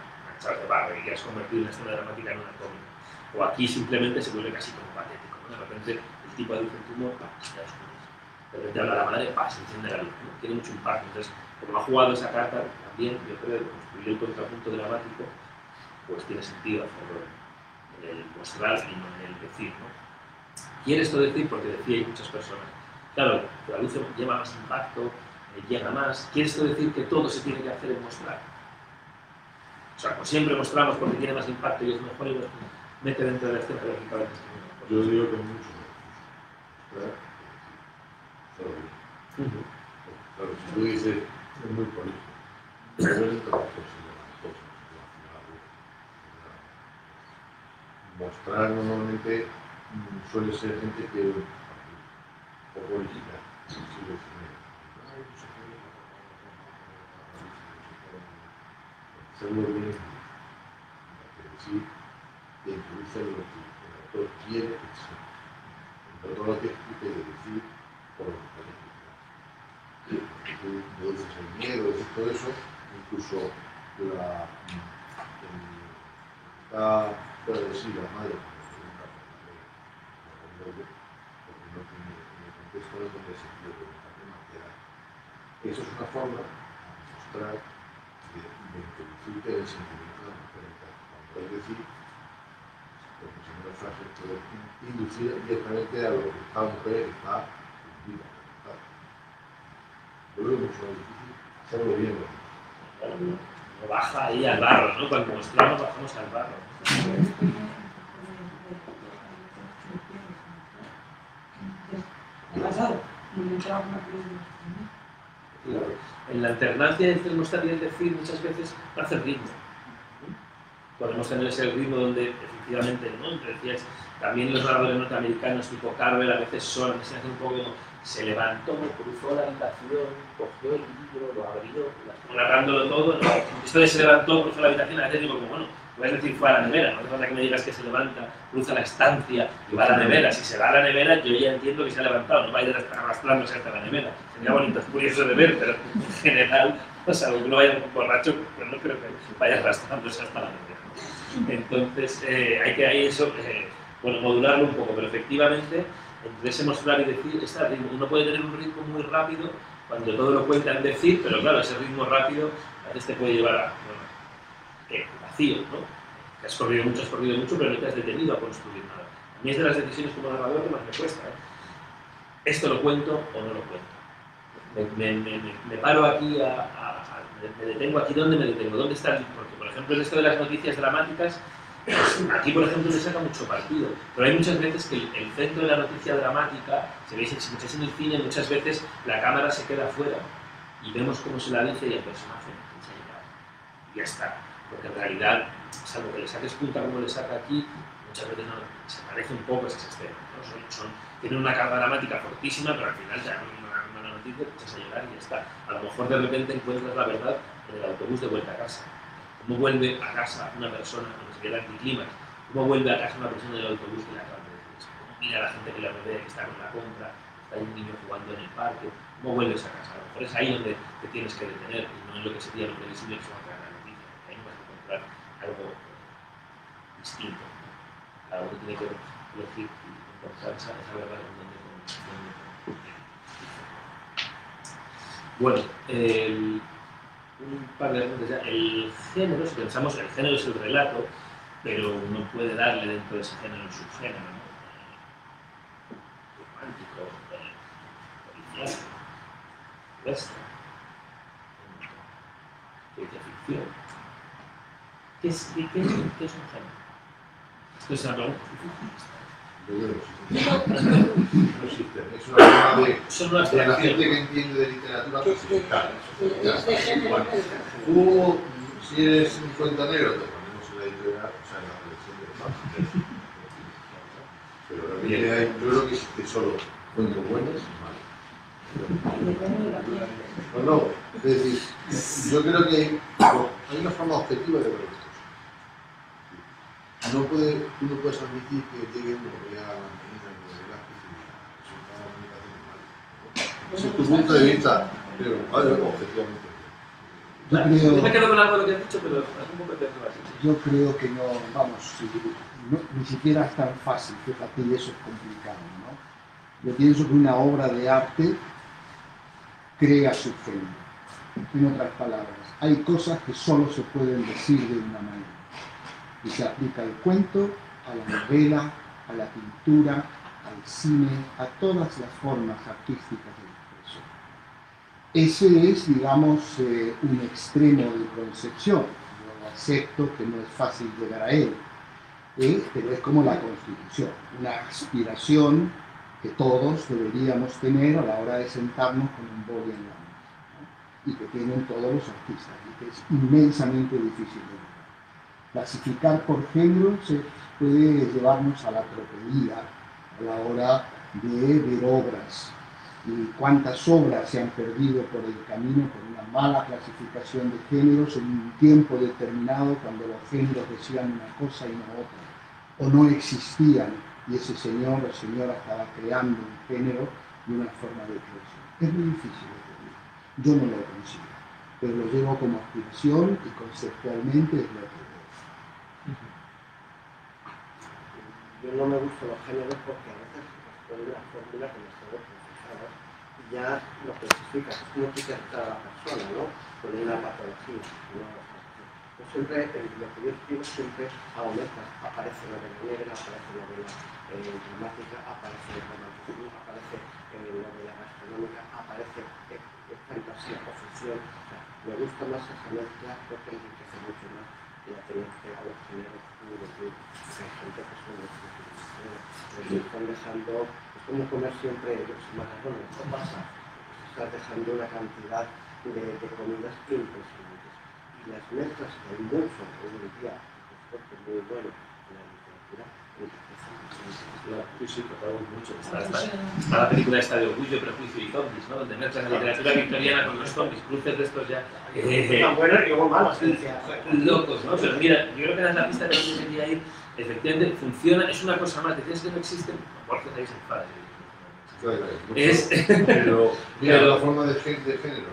de barro y que has convertido una escena dramática en una cómica. O aquí simplemente se vuelve casi como patético, ¿no? De repente el tipo de dice un tumor, se da oscuras. De repente habla la madre, se enciende la luz, ¿no? Tiene mucho impacto. Entonces, como ha jugado esa carta, también yo creo que construir el contrapunto dramático pues tiene sentido hacerlo en el mostrar y no en el decir, ¿no? Quiere esto decir porque decíais muchas personas, claro, la luz lleva más impacto, llega más. ¿Quiere esto decir que todo se tiene que hacer en mostrar? O sea, pues siempre mostramos porque tiene más impacto y es mejor y nos mete dentro de la escena lógicamente. Yo digo que mucho mejor. Claro, si tú dices, es muy político. Mostrar normalmente suele ser gente que o política, hacerlo bien, decir, que introduce lo que el autor quiere decir, entre todo lo que explique de decir por lo que tú dices el miedo, dices todo eso, incluso puede decir la madre porque no tiene en el contexto no tiene sentido de material. Eso es una forma de mostrar de introducirte el sentimiento de la mujer. Cuando es decir, porque si no la frase puede inducir directamente a lo que esta mujer está viva. Yo creo que es mucho más difícil hacerlo bien. Lo baja ahí al barro, ¿no? Cuando mostramos bajamos al barro. trauma, pero En la alternancia entre el mostrar y el decir muchas veces hace ritmo. Podemos tener ese ritmo donde efectivamente, ¿no? Decías, también los oradores norteamericanos tipo Carver a veces son, se hacen un poco como, se levantó, cruzó la habitación, cogió el libro, lo abrió, narrándolo todo, ¿no? Esto de se levantó, cruzó la habitación, a veces digo como, bueno, puedes decir fue a la nevera, no hace falta que me digas que se levanta, cruza la estancia y va a la nevera. Si se va a la nevera, yo ya entiendo que se ha levantado, no va a ir arrastrándose hasta la nevera. Sería bonito, es curioso de ver, pero en general, o sea, que no vaya un borracho, pero no creo que vaya arrastrándose hasta la nevera. Entonces, hay que eso, bueno, modularlo un poco, pero efectivamente, entre ese mostrar y decir, está ritmo. Uno puede tener un ritmo muy rápido cuando todo lo cuenta en decir, pero claro, ese ritmo rápido a veces te puede llevar a, bueno, vacío, ¿no? Que has corrido mucho, pero no te has detenido a construir nada. A mí es de las decisiones como narrador que más me cuesta, ¿eh? ¿Esto lo cuento o no lo cuento? Me paro aquí, me detengo aquí, ¿dónde me detengo? ¿Dónde está el...? Porque, por ejemplo, en esto de las noticias dramáticas, aquí, por ejemplo, le saca mucho partido, pero hay muchas veces que el centro de la noticia dramática, si veis en el cine, muchas veces la cámara se queda afuera y vemos cómo se la dice y el personaje se ha llegado. Y ya está, porque en realidad, salvo que le saques punta como le saca aquí, muchas veces no, se parece un poco a esas escenas, ¿no? Tienen una carga dramática fortísima, pero al final ya una noticia te echas a llorar y ya está. A lo mejor de repente encuentras la verdad en el autobús de vuelta a casa. ¿Cómo vuelve a casa una persona, cuando se queda anticlímax? ¿Cómo vuelve a casa una persona del autobús que le acaba de decir eso? ¿Cómo mira a la gente que le rodea, que está con la compra, está un niño jugando en el parque? ¿Cómo vuelves a casa? A lo mejor es ahí donde te tienes que detener y no en lo que sería lo previsible que se va a crear la noticia, porque ahí no vas a encontrar algo distinto. Cada uno tiene que elegir y encontrar esa verdad en donde. Bueno, un par de preguntas ya. El género, si pensamos, el género es el relato, pero uno puede darle dentro de ese género un subgénero, ¿no? Romántico, policial, western, ciencia ficción. ¿Qué es un género? Esto es una pregunta. No existe. Es una forma de la gente que entiende de literatura clasificar. Tú, si eres un cuento negro, te ponemos en la editorial, o sea, en la colección de fáciles. Pero realmente yo creo que existe solo cuentos buenos y malos. No, es decir, yo creo que hay una forma objetiva de ver esto. Tú no puedes admitir que llegue uno que vea la mantenida y de lápiz y resulta una comunicación mal. Ese es tu punto de vista, pero objetivamente. Yo me quedo con algo de lo que has dicho, pero es un poco de yo creo que no, vamos, ni siquiera es tan fácil, fíjate, y eso es complicado, ¿no? Yo pienso que una obra de arte crea su género. En otras palabras, hay cosas que solo se pueden decir de una manera. Y se aplica al cuento, a la novela, a la pintura, al cine, a todas las formas artísticas de expresión. Ese es, digamos, un extremo de concepción. Yo acepto que no es fácil llegar a él, pero es como la Constitución, una aspiración que todos deberíamos tener a la hora de sentarnos con un boli en la mano, ¿no? Y que tienen todos los artistas, y que es inmensamente difícil de lograr. Clasificar por género se puede llevarnos a la tropelía a la hora de ver obras. Y cuántas obras se han perdido por el camino por una mala clasificación de géneros en un tiempo determinado cuando los géneros decían una cosa y no otra, o no existían y ese señor o señora estaba creando un género y una forma de expresión. Es muy difícil de pedir. Yo no lo consigo, pero lo llevo como aspiración y conceptualmente es lo que veo. Yo no me gustan los géneros porque a veces responde una fórmula que no está procesada y ya lo clasifica, es como etiquetar a la persona, ¿no? Con una patología. ¿No? Yo siempre, lo que yo escribo siempre hago mezclas, aparece novela negra, aparece novela dramática, aparece romanticismo, aparece novela gastronómica, aparece fantasía o ficción. O sea, me gusta más esa mezcla porque enriquece mucho más la tenían que pegar los géneros, como decir, hay gente que son los que están dejando, es como comer siempre ellos, macarrones, esto pasa, estás dejando una cantidad de comidas impresionantes. Y las mezclas que hay mucho hoy en día, es muy bueno en la literatura, Sí, sí, mucho. Está la película esta de Orgullo, Prejuicio y Zombies, ¿no? Donde mezclas la literatura victoriana con los zombies, cruces de estos ya. Tan buenas y luego malas. Locos, ¿no? Pero mira, yo creo que es la pista que yo quería ir. Efectivamente, funciona, es una cosa más. Decías que no existen, Borges ahí se enfada. Pero, mira, la forma de género,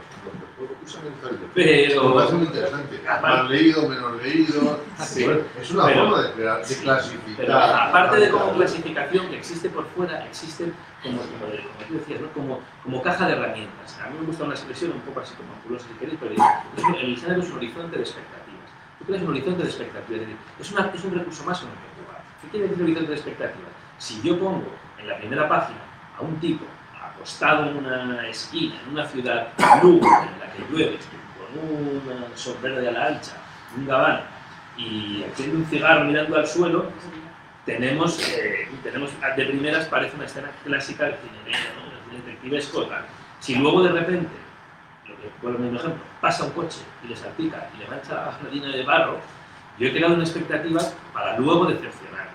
usan el género. Pero es muy interesante. Más leído, menos leído. Sí. Bueno, es una forma de clasificar. Pero aparte de como clasificación que existe por fuera, existe como tú decías, ¿no? como caja de herramientas. A mí me gusta una expresión un poco así como ampulosa si queréis, pero el género es un horizonte de expectativas. Tú creas un horizonte de expectativas, es decir, es un recurso más en el que jugar. ¿Qué quiere decir horizonte de expectativas? Si yo pongo en la primera página a un tipo acostado en una esquina, en una ciudad lúgubre en la que llueve, con un sombrero de ala ancha, un gabán, y haciendo un cigarro mirando al suelo, tenemos de primeras parece una escena clásica del cine negro, ¿no? El detectivesco, tal. Si luego de repente, lo que por ejemplo, pasa un coche y le salpica y le mancha la página llena de barro, yo he creado una expectativa para luego decepcionar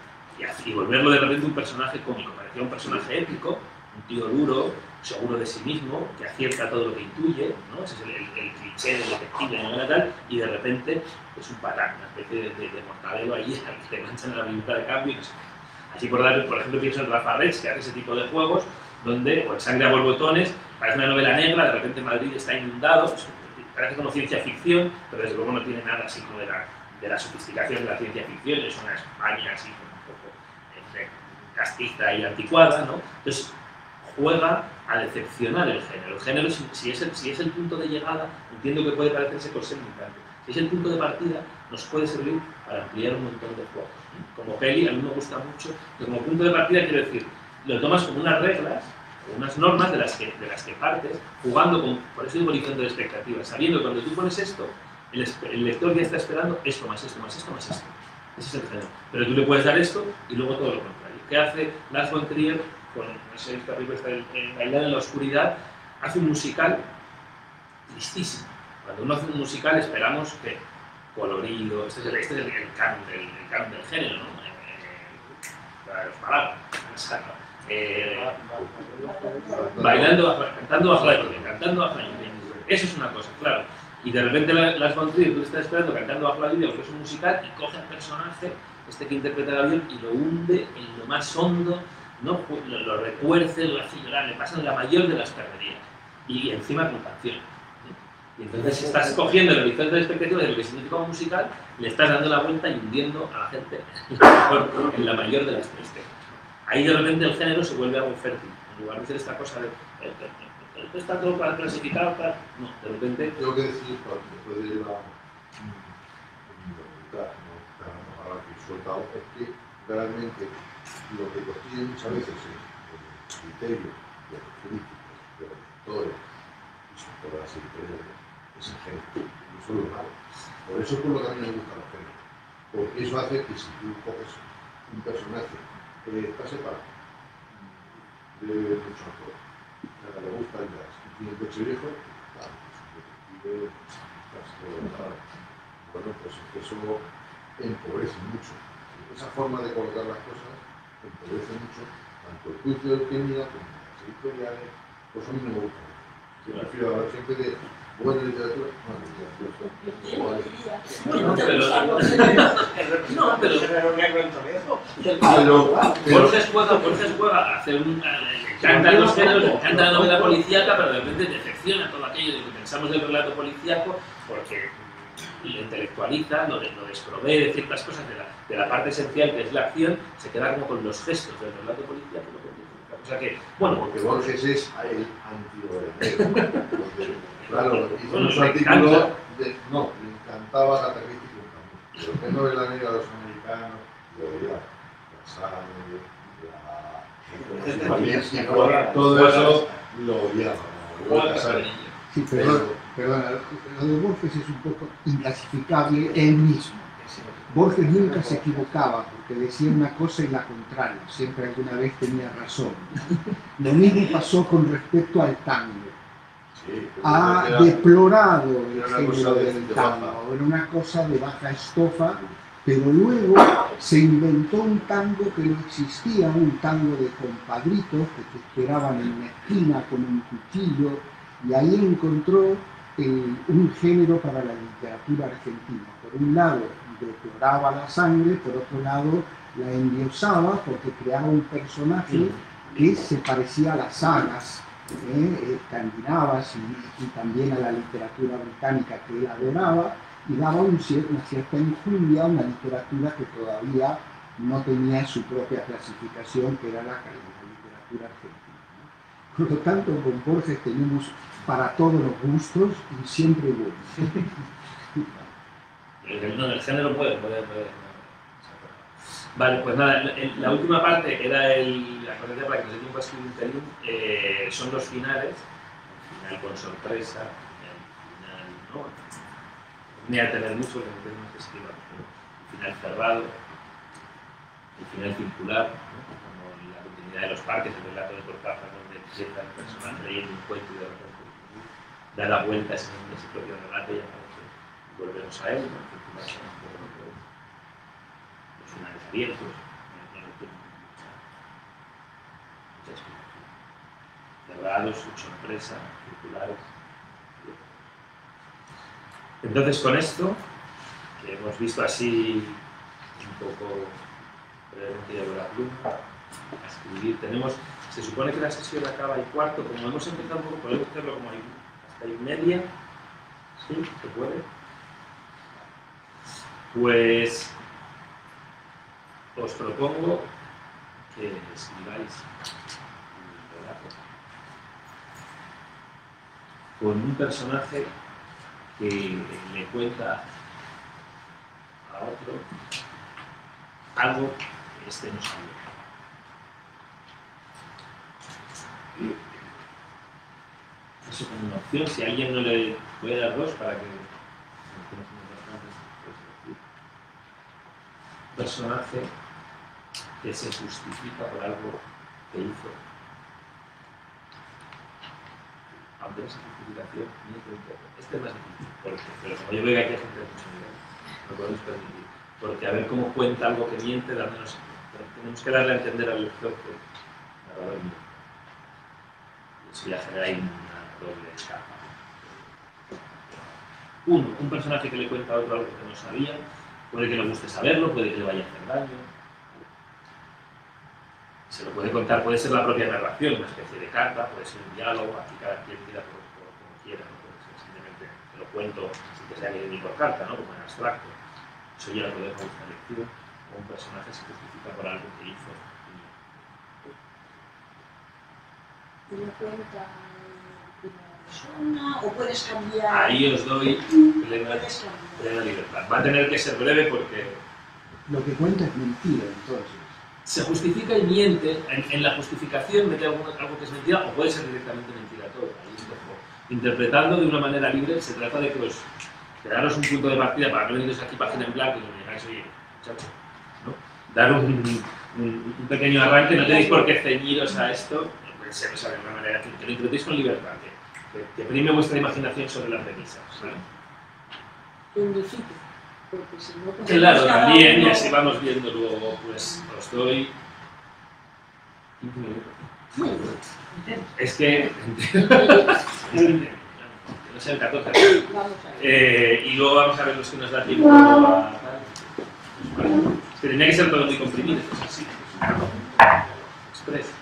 y volverlo de repente un personaje cómico. Parecía un personaje épico, un tío duro, seguro de sí mismo, que acierta todo lo que intuye, ¿no? Ese es el cliché del detective, ¿no? Tal, y de repente es un patán, una especie de mortadelo allí al que te manchan la minuta de cambio. No sé. Así por ejemplo pienso en Rafa Rech, que hace ese tipo de juegos, donde, o en Sangre a borbotones, parece una novela negra, de repente Madrid está inundado, parece como ciencia ficción, pero desde luego no tiene nada así como de la sofisticación de la ciencia ficción, es una España así como un poco castiza y anticuada, ¿no? Entonces, juega a decepcionar el género. El género, si es el punto de llegada, entiendo que puede parecerse cosméticamente. Si es el punto de partida, nos puede servir para ampliar un montón de juegos. Como peli, a mí me gusta mucho, pero como punto de partida quiero decir, lo tomas como unas reglas, unas normas de las que partes, jugando con, por eso digo horizonte de expectativas, sabiendo que cuando tú pones esto, el lector ya está esperando esto, más esto, más esto, más esto. Ese es el género. Pero tú le puedes dar esto y luego todo lo contrario. ¿Qué hace Lars von Trier con esta película está Bailando en la oscuridad? Hace un musical listísimo. Cuando uno hace un musical esperamos que colorido, este es el canon del género, ¿no? Los palabras. Cantando bajo la lluvia, cantando bajo la lluvia. Eso es una cosa, claro. Y de repente Lars von Trier, tú estás esperando cantando bajo la lluvia porque es un musical y coge al personaje, que interpreta el avión, y lo hunde en lo más hondo, ¿no? Lo retuerce, lo hace llorar, le pasan la mayor de las perderías. Y encima con canción. Y entonces estás cogiendo el horizonte de expectativa de lo que significa un musical, le estás dando la vuelta y hundiendo a la gente en la mayor de las tristezas. Ahí de repente el género se vuelve algo fértil. En lugar de hacer esta cosa de está todo para clasificar, no, de repente... Tengo que decir, después de la palabra que he soltado, es que realmente lo que contiene muchas veces el criterio de los críticos, de los lectores y sobre todo de las editoriales es el género. Y eso es lo malo. Por eso es por lo que a mí me gustan los géneros. Porque eso hace que si tú coges un personaje que está separado de mucho autor, que le gusta el jazz y tiene un coche viejo, claro, bueno, pues eso empobrece mucho. Esa forma de colocar las cosas empobrece mucho tanto el juicio del que mira como las editoriales. Pues a mí no me gusta. Yo prefiero hablar siempre de buena literatura, Borges juega a hacer un... Encantan los géneros, encanta la novela policíaca, pero de repente decepciona todo aquello de que pensamos del relato policíaco porque lo intelectualiza, lo desprovee de ciertas cosas de la parte esencial que es la acción, se queda como con los gestos del relato policíaco. O sea que, bueno, porque Borges es el antidorenero. Claro, hizo un artículo de... No, le encantaba la Christie y lo que no novela negra a los americanos, lo veía, todo eso lo odiaba. Sí, perdona, lo de Borges es un poco inclasificable él mismo. Borges nunca se equivocaba porque decía una cosa y la contraria, siempre alguna vez tenía razón. Lo mismo pasó con respecto al tango. Ha deplorado el género del tango, era una cosa de baja estofa, pero luego se inventó un tango que no existía, un tango de compadritos que te esperaban en una esquina con un cuchillo, y ahí encontró un género para la literatura argentina. Por un lado, deploraba la sangre, por otro lado, la endiosaba porque creaba un personaje que se parecía a las sagas escandinavas y también a la literatura británica que él adoraba, y daba una cierta enjundia a una literatura que todavía no tenía su propia clasificación, que era la literatura argentina, ¿no? Por lo tanto, con Borges tenemos para todos los gustos y siempre buenos. El género puede. Vale, pues nada, la última parte era la corriente para que nos dé tiempo a escribir un pelín, son los finales, el final con sorpresa, el final no, ni a tener mucho que tenemos que escribir, el final cerrado, el final circular, ¿no? Como la continuidad de los parques, el relato de Cortázar, donde empieza el personaje leyendo un cuento y de repente da la vuelta a ese propio relato y aparece, volvemos a él, ¿no? Los finales abiertos, cerrados, sorpresa, circulares. Entonces, con esto, que hemos visto así un poco brevemente de la pluma, a escribir, se supone que la sesión acaba al cuarto, como hemos empezado un poco, podemos hacerlo como hasta y media, ¿sí? ¿Se puede? Pues os propongo que escribáis un relato con un personaje que le cuenta a otro algo que este no sabía. Eso como una opción, si alguien no le puede dar dos para que un personaje que se justifica por algo que hizo. Aunque esa justificación miente un poco. Este es más difícil, pero como yo veo que aquí hay gente de mucho nivel, no podemos permitir. Porque a ver cómo cuenta algo que miente, tenemos que darle a entender al lector que narrador miente. Eso ya genera ahí una doble capa. Uno, un personaje que le cuenta a otro algo que no sabía, puede que le guste saberlo, puede que le vaya a hacer daño. Se lo puede contar, puede ser la propia narración, una especie de carta, puede ser un diálogo, aquí cada quien tira como quiera, no puede ser simplemente te lo cuento sin que sea ni por carta, ¿no? Como en abstracto. Eso ya lo podemos buscar lectura, o un personaje se justifica por algo que hizo. ¿Y lo cuenta una persona o puedes cambiar? Ahí os doy plena libertad. Va a tener que ser breve porque Lo que cuenta es mentira, entonces. se justifica y miente. En la justificación mete algo que es mentira o puede ser directamente mentira todo. Ahí es como, interpretando de una manera libre, se trata de que daros un punto de partida para no veniros aquí página en blanco y no me digáis, oye, muchacho, ¿no? Dar un pequeño arranque, no tenéis por qué ceñiros a esto, puede ser, o sea, de una manera que lo interpretéis con libertad, que prime vuestra imaginación sobre las premisas, ¿vale? Unifique, porque si no... Claro, también, y así vamos viendo luego, pues os doy 15 minutos. Es que... no sé, el 14. Y luego vamos a ver los que nos da tiempo a... Es que tenía que ser todo muy comprimido, pues así. Express.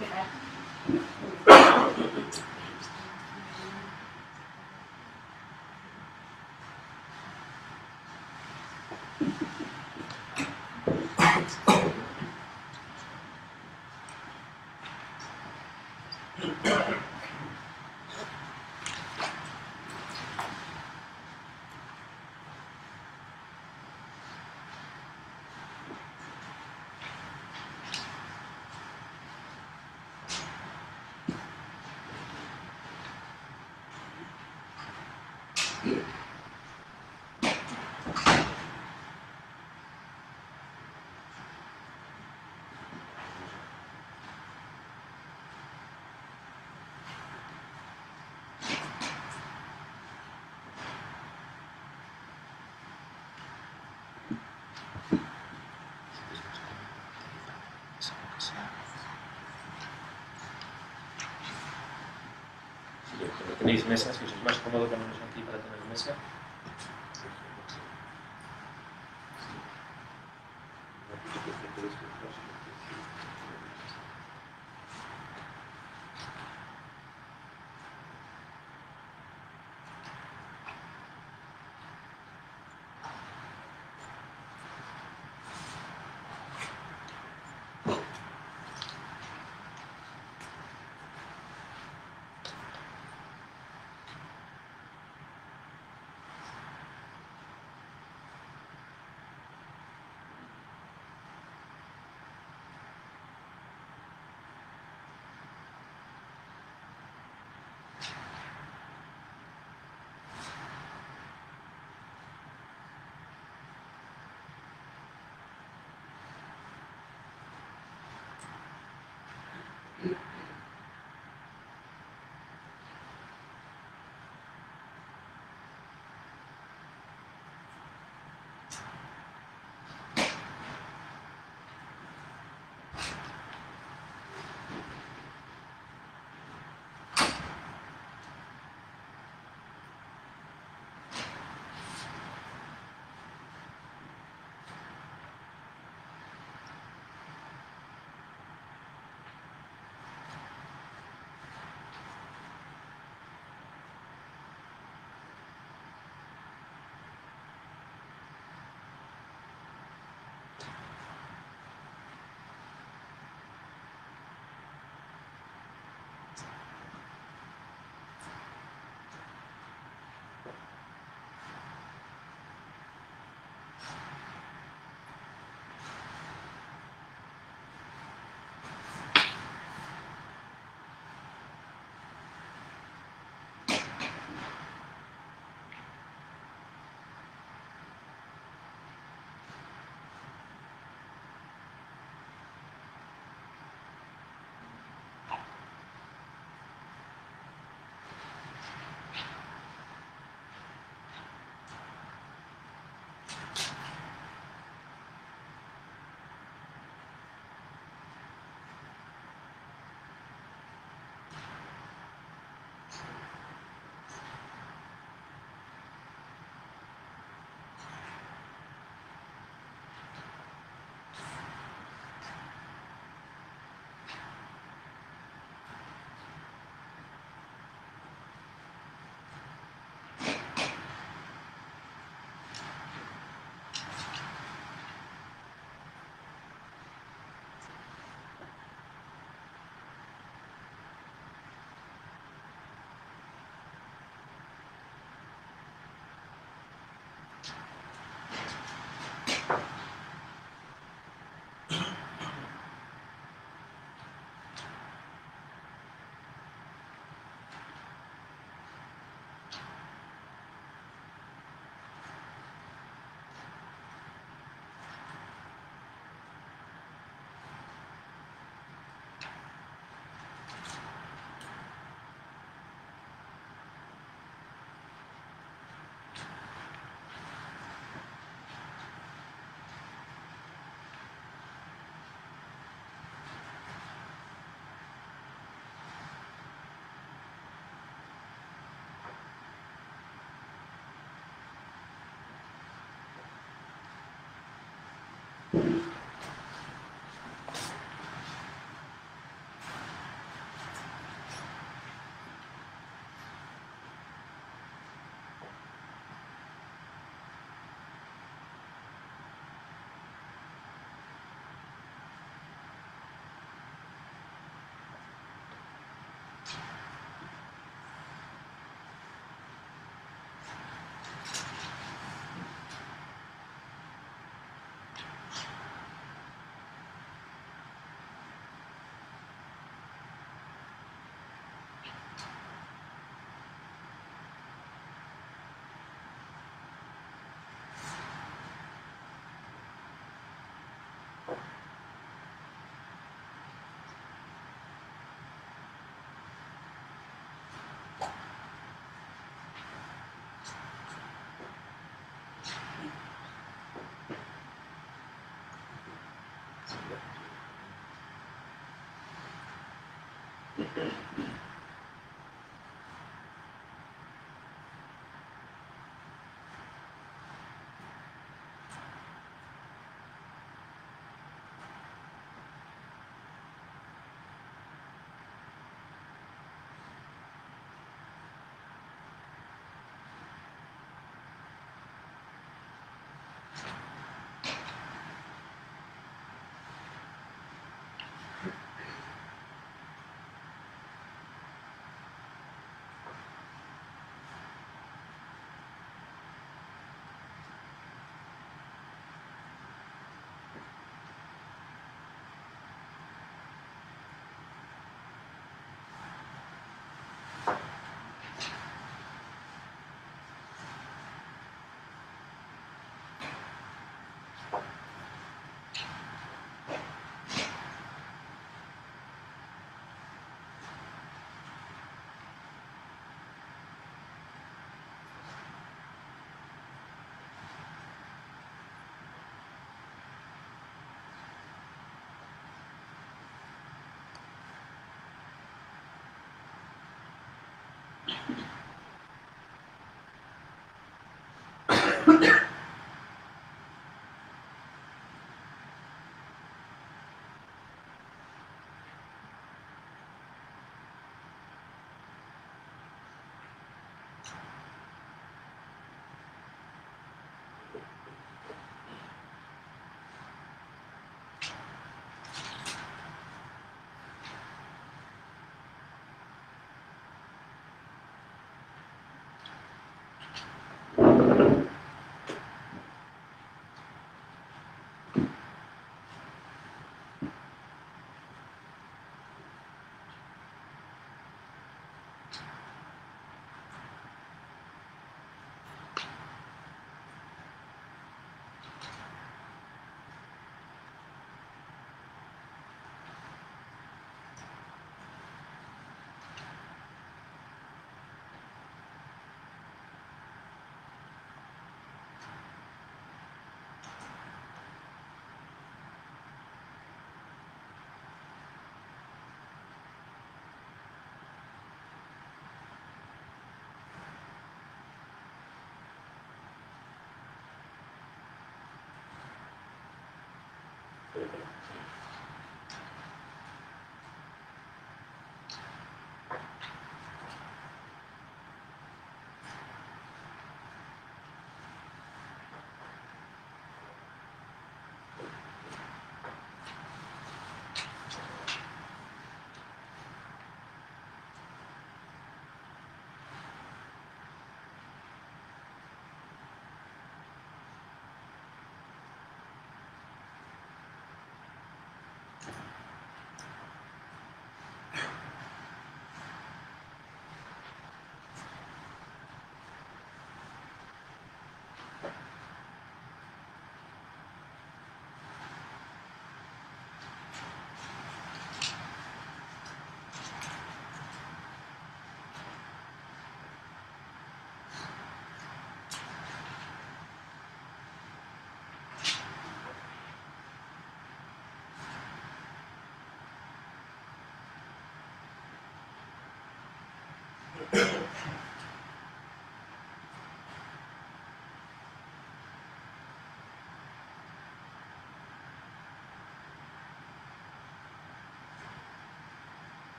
¿Tenéis mesas? ¿Que os es más cómodo ponernos aquí para tener mesa?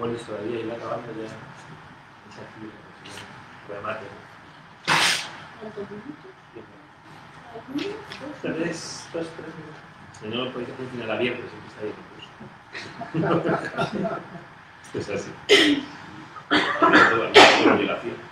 Polis todavía y la acabando ya esa actividad, remate. ¿Cuántos minutos? Tres minutos. Si no, lo podéis hacer un final abierto, siempre está bien incluso. Es así. Toda obligación.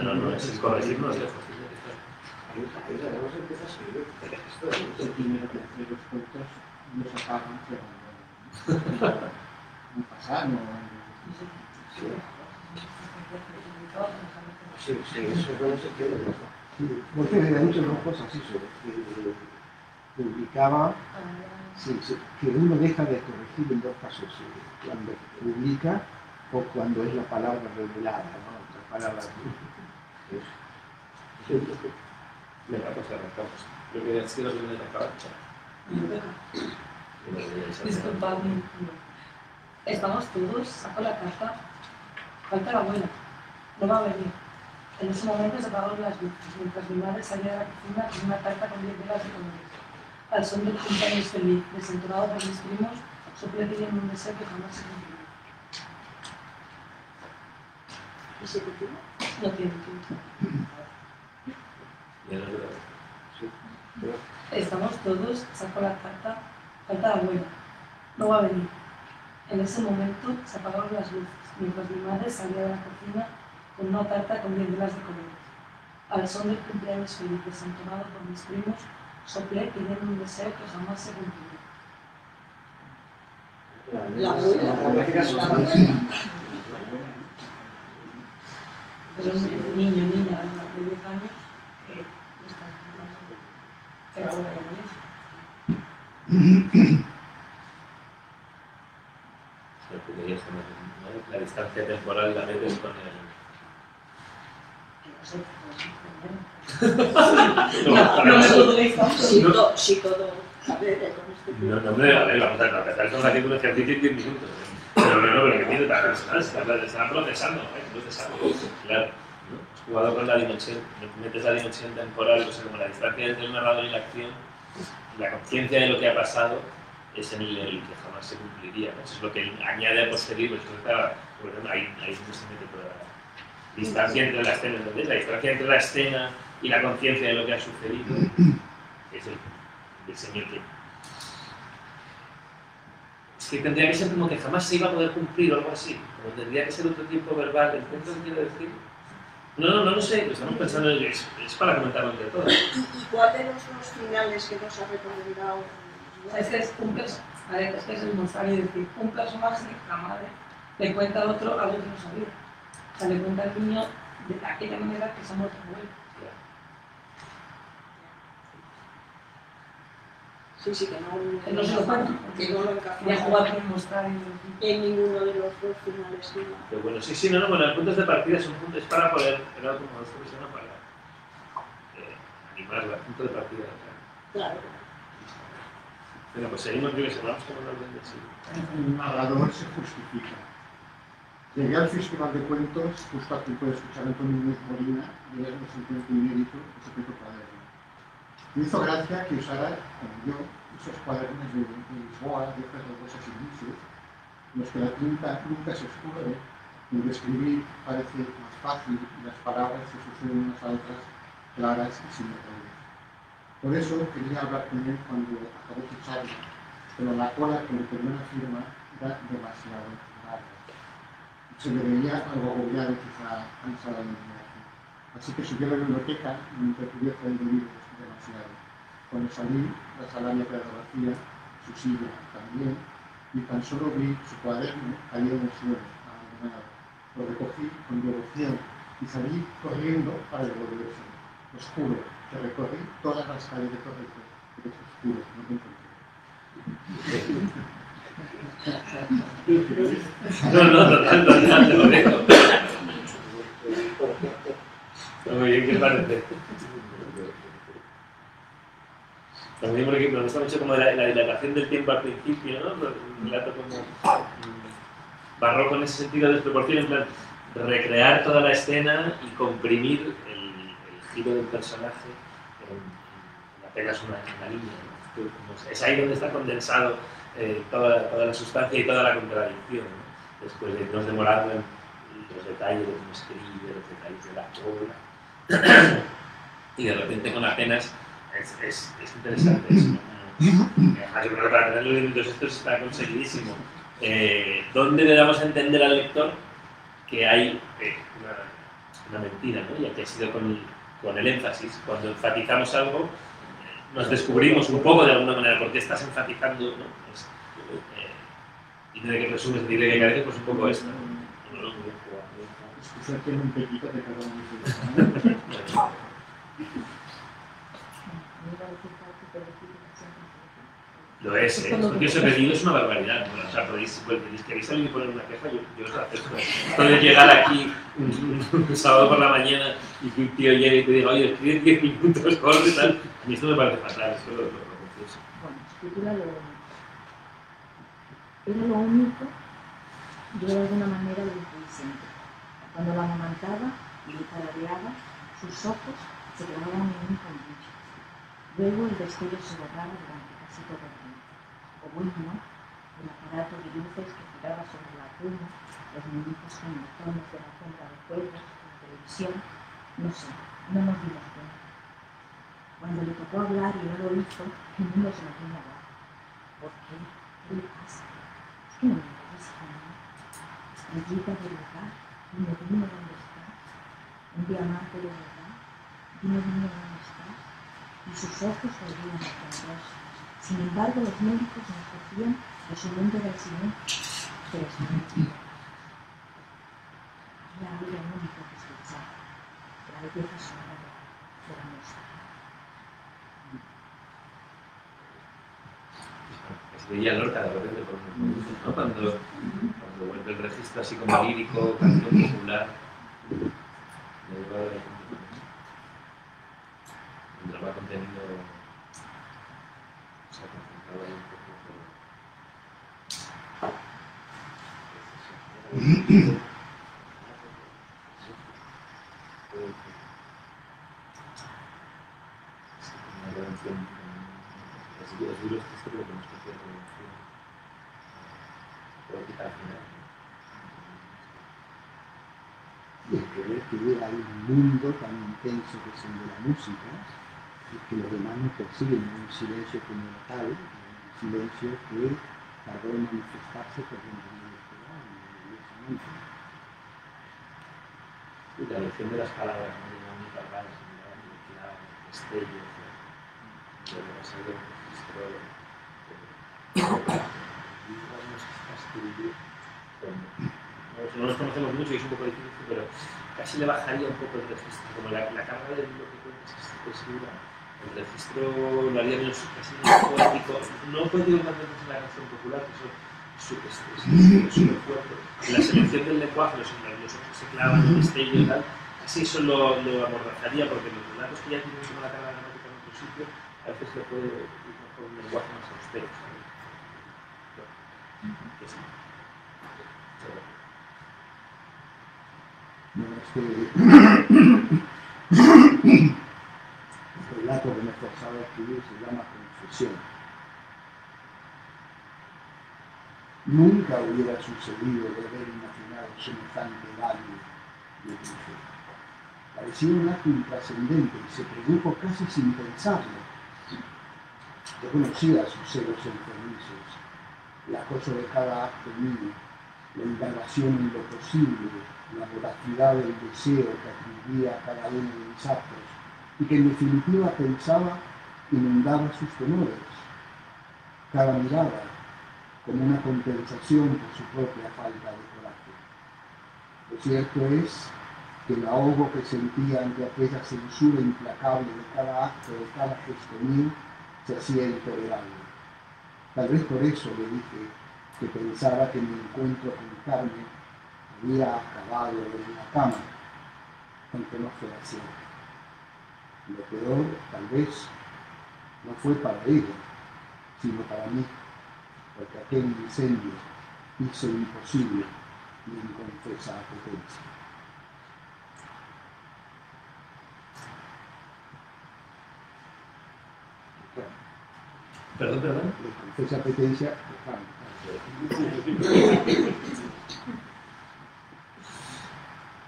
No, es corregirnos lejos. Ahí además empieza a escribir. Esto es El primero que hace los cuentos los acaban, pero no pasa, no. Sí, eso no se quiere. Porque me ha dicho dos cosas, eso, que publicaba, sí, que uno deja de corregir en dos casos, cuando publica o cuando es la palabra revelada, ¿no? La palabra Venga, pues arrancamos. Creo que es que los vienen a acabar. Disculpadme. Estamos todos, saco la carta, falta la abuela, no va a venir. En ese momento se apagaron las luces, mientras mi madre salía de la cocina con una tarta con 10 velas de colores. Al son del cumpleaños feliz, desentonado por mis primos, soplé pidiendo un deseo que jamás se cumplió. ¿Y se cumplió? No tiene tiempo. Estamos todos, saco la carta, falta la abuela, no va a venir. En ese momento se apagaron las luces, mientras mi madre salía de la cocina con una tarta con 10 velas de colores. Al son del cumpleaños feliz, desentonado por mis primos, soplé pidiendo un deseo que jamás se cumplió. La abuela. Pero un niño, niña de 10 años que está la distancia temporal la metes con no me puedo dejar. Si todo. A ver, con este No, hombre, a ver, vamos a empezar con haciendo un ejercicio en 10 minutos. Pero que tiene tan personal, se están procesando, claro. Has jugado con la dimensión, metes la dimensión temporal, o sea, como la distancia entre el narrador y la acción, la conciencia de lo que ha pasado es en el que jamás se cumpliría, ¿no? Eso es lo que añade a posteriori, por ejemplo, ahí se mete toda la distancia entre la escena, ¿entendés? La distancia entre la escena y la conciencia de lo que ha sucedido es el diseño que... Es que tendría que ser como que jamás se iba a poder cumplir o algo así, como tendría que ser otro tiempo verbal, ¿entiendes lo que quiero decir? No lo sé, lo estamos pensando, es para comentarlo entre todos. ¿Y cuál de los dos finales que nos ha recomendado? Ese es un personaje, es que es el monstruo, es decir, un personaje, la madre, le cuenta al otro algo que no sabía. O sea, le cuenta al niño de aquella manera que se ha muerto el abuelo. Sí, que no se lo cuento, que no lo encaja. Ya jugar con mostrar en ninguno de los dos finales. Pero bueno, sí, bueno, los puntos de partida son puntos para poder, era como esto que se llama, para animar el punto de partida. Claro. Bueno, pues seguimos, creo que se vamos con un orden de sí. El narrador se justifica. Llegué al Festival de Cuentos justo a tiempo de escuchar a Antonio Núñez Molina leernos un cuento inédito, El secreto cuaderno. Me hizo gracia que usara, como yo, esos cuadernos de Lisboa, de hojas de rosas y grises, en los que la tinta nunca se oscurece, donde escribir parece más fácil y las palabras se suceden unas a otras claras y sin errores. Por eso quería hablar con él cuando acabó su charla, pero la cola que le pidió una firma era demasiado larga. Se le veía algo agobiado, quizá cansado de viaje. Así que subió a la biblioteca y me intercambió trayendo libros demasiado. Cuando salí, la sala había quedado vacía, su silla también, y tan solo vi su cuaderno caído en el suelo, abandonado. Lo recogí con devoción y salí corriendo para devolverse. Os juro que recorrí todas las calles de Torrejón, pero os juro, no me encontré. No, total, te lo dejo. Está muy bien, ¿qué te parece? También porque me gusta mucho como la dilatación del tiempo al principio, ¿no? Un relato como barroco en ese sentido de desproporción, en plan recrear toda la escena y comprimir el giro del personaje en apenas una línea, ¿no? Es ahí donde está condensado toda la sustancia y toda la contradicción, ¿no? Después de nos demorarlo en los detalles de cómo escribe, los detalles de la cola, y de repente con apenas es interesante eso, ¿no? Además, yo creo que para tener los elementos estos está conseguidísimo, ¿Dónde le damos a entender al lector que hay una mentira, ¿no? Y que ha sido con el énfasis. Cuando enfatizamos algo, nos descubrimos un poco de alguna manera por qué estás enfatizando, ¿no? Y de que presumes, de que carece, pues un poco esto. Escuchar que es un petito de cada uno. Lo es, porque os he pedido es una barbaridad, ¿no? O sea, queréis salir y poner una queja, yo os la acepto. Puedes llegar aquí un sábado por la mañana y que un tío llegue y te diga, oye, escribe 10 minutos, corre y tal. A mí esto me parece fatal, eso lo confieso. Bueno, escritura lo único. Era lo único, yo de alguna manera lo intuí siempre. Cuando la amamantaba y le tarareaba, sus ojos se clavaban en mí con mucho. Luego el destello se borraba durante casi todo el tiempo. O bueno, el aparato de luces que giraba sobre la cuna, los muñecos con botones de la compra de juegos, la televisión, no sé, no nos dimos cuenta. Cuando le tocó hablar y no lo hizo, el mundo se nos vino abajo. ¿Por qué? ¿Qué le pasa? Es que no me interesa, ¿no? Estrellita de verdad, dime dónde estás. Un diamante de verdad, dime dónde estás. Y sus ojos volvían a cambiar. Sin embargo, los médicos nos decían que su mundo del silencio se desvanecía. Había algo único que escuchaba, la belleza sonora de la música. Es veía Lorca de repente por un momento, ¿no? Cuando vuelve el registro así como lírico, canción popular, el drama contenido se ha concentrado ahí un poco. Una redención, los libros que esto creo que nos especie de redención poética al final. Y el querer que hubiera un mundo tan intenso que es el de la música, y que los demás nos persiguen en un silencio como tal, un silencio que tardó en manifestarse por dentro de la Y la elección de las palabras, ¿no? De muy cargadas, de destellos, de pasar de un registro no nos conocemos mucho y es un poco difícil, pero casi le bajaría un poco el registro, como la carga de lo que cuentas es excesiva, el registro lo haría menos, casi menos poético, no poético tanto en la canción popular, que eso es súper fuerte. La selección del lenguaje, los ojos se clavan, el destello y tal, así eso lo amordazaría, porque los relatos que ya tienen como la carga dramática en otro sitio, a veces le puede ir mejor un lenguaje más austero, ¿sabes? Que sí. Bueno, el relato que me forzaba a escribir se llama Confesión. Nunca hubiera sucedido de haber imaginado semejante daño de dije. Parecía un acto intrascendente y se produjo casi sin pensarlo. Yo conocía sus celos enfermizos, el acoso de cada acto mío, la indagación en lo posible, la voracidad del deseo que atribuía a cada uno de mis actos y que en definitiva pensaba inundaba sus temores. Cada mirada como una compensación por su propia falta de coraje. Lo cierto es que el ahogo que sentía ante aquella censura implacable de cada acto, de cada gesto mío, se hacía intolerable. Tal vez por eso le dije que pensaba que mi encuentro con Carmen había acabado en la cama, aunque no fuera cierto. Lo peor, tal vez, no fue para ella, sino para mí, porque aquel incendio hizo imposible mi inconfesa apetencia. Perdón. Mi inconfesa apetencia,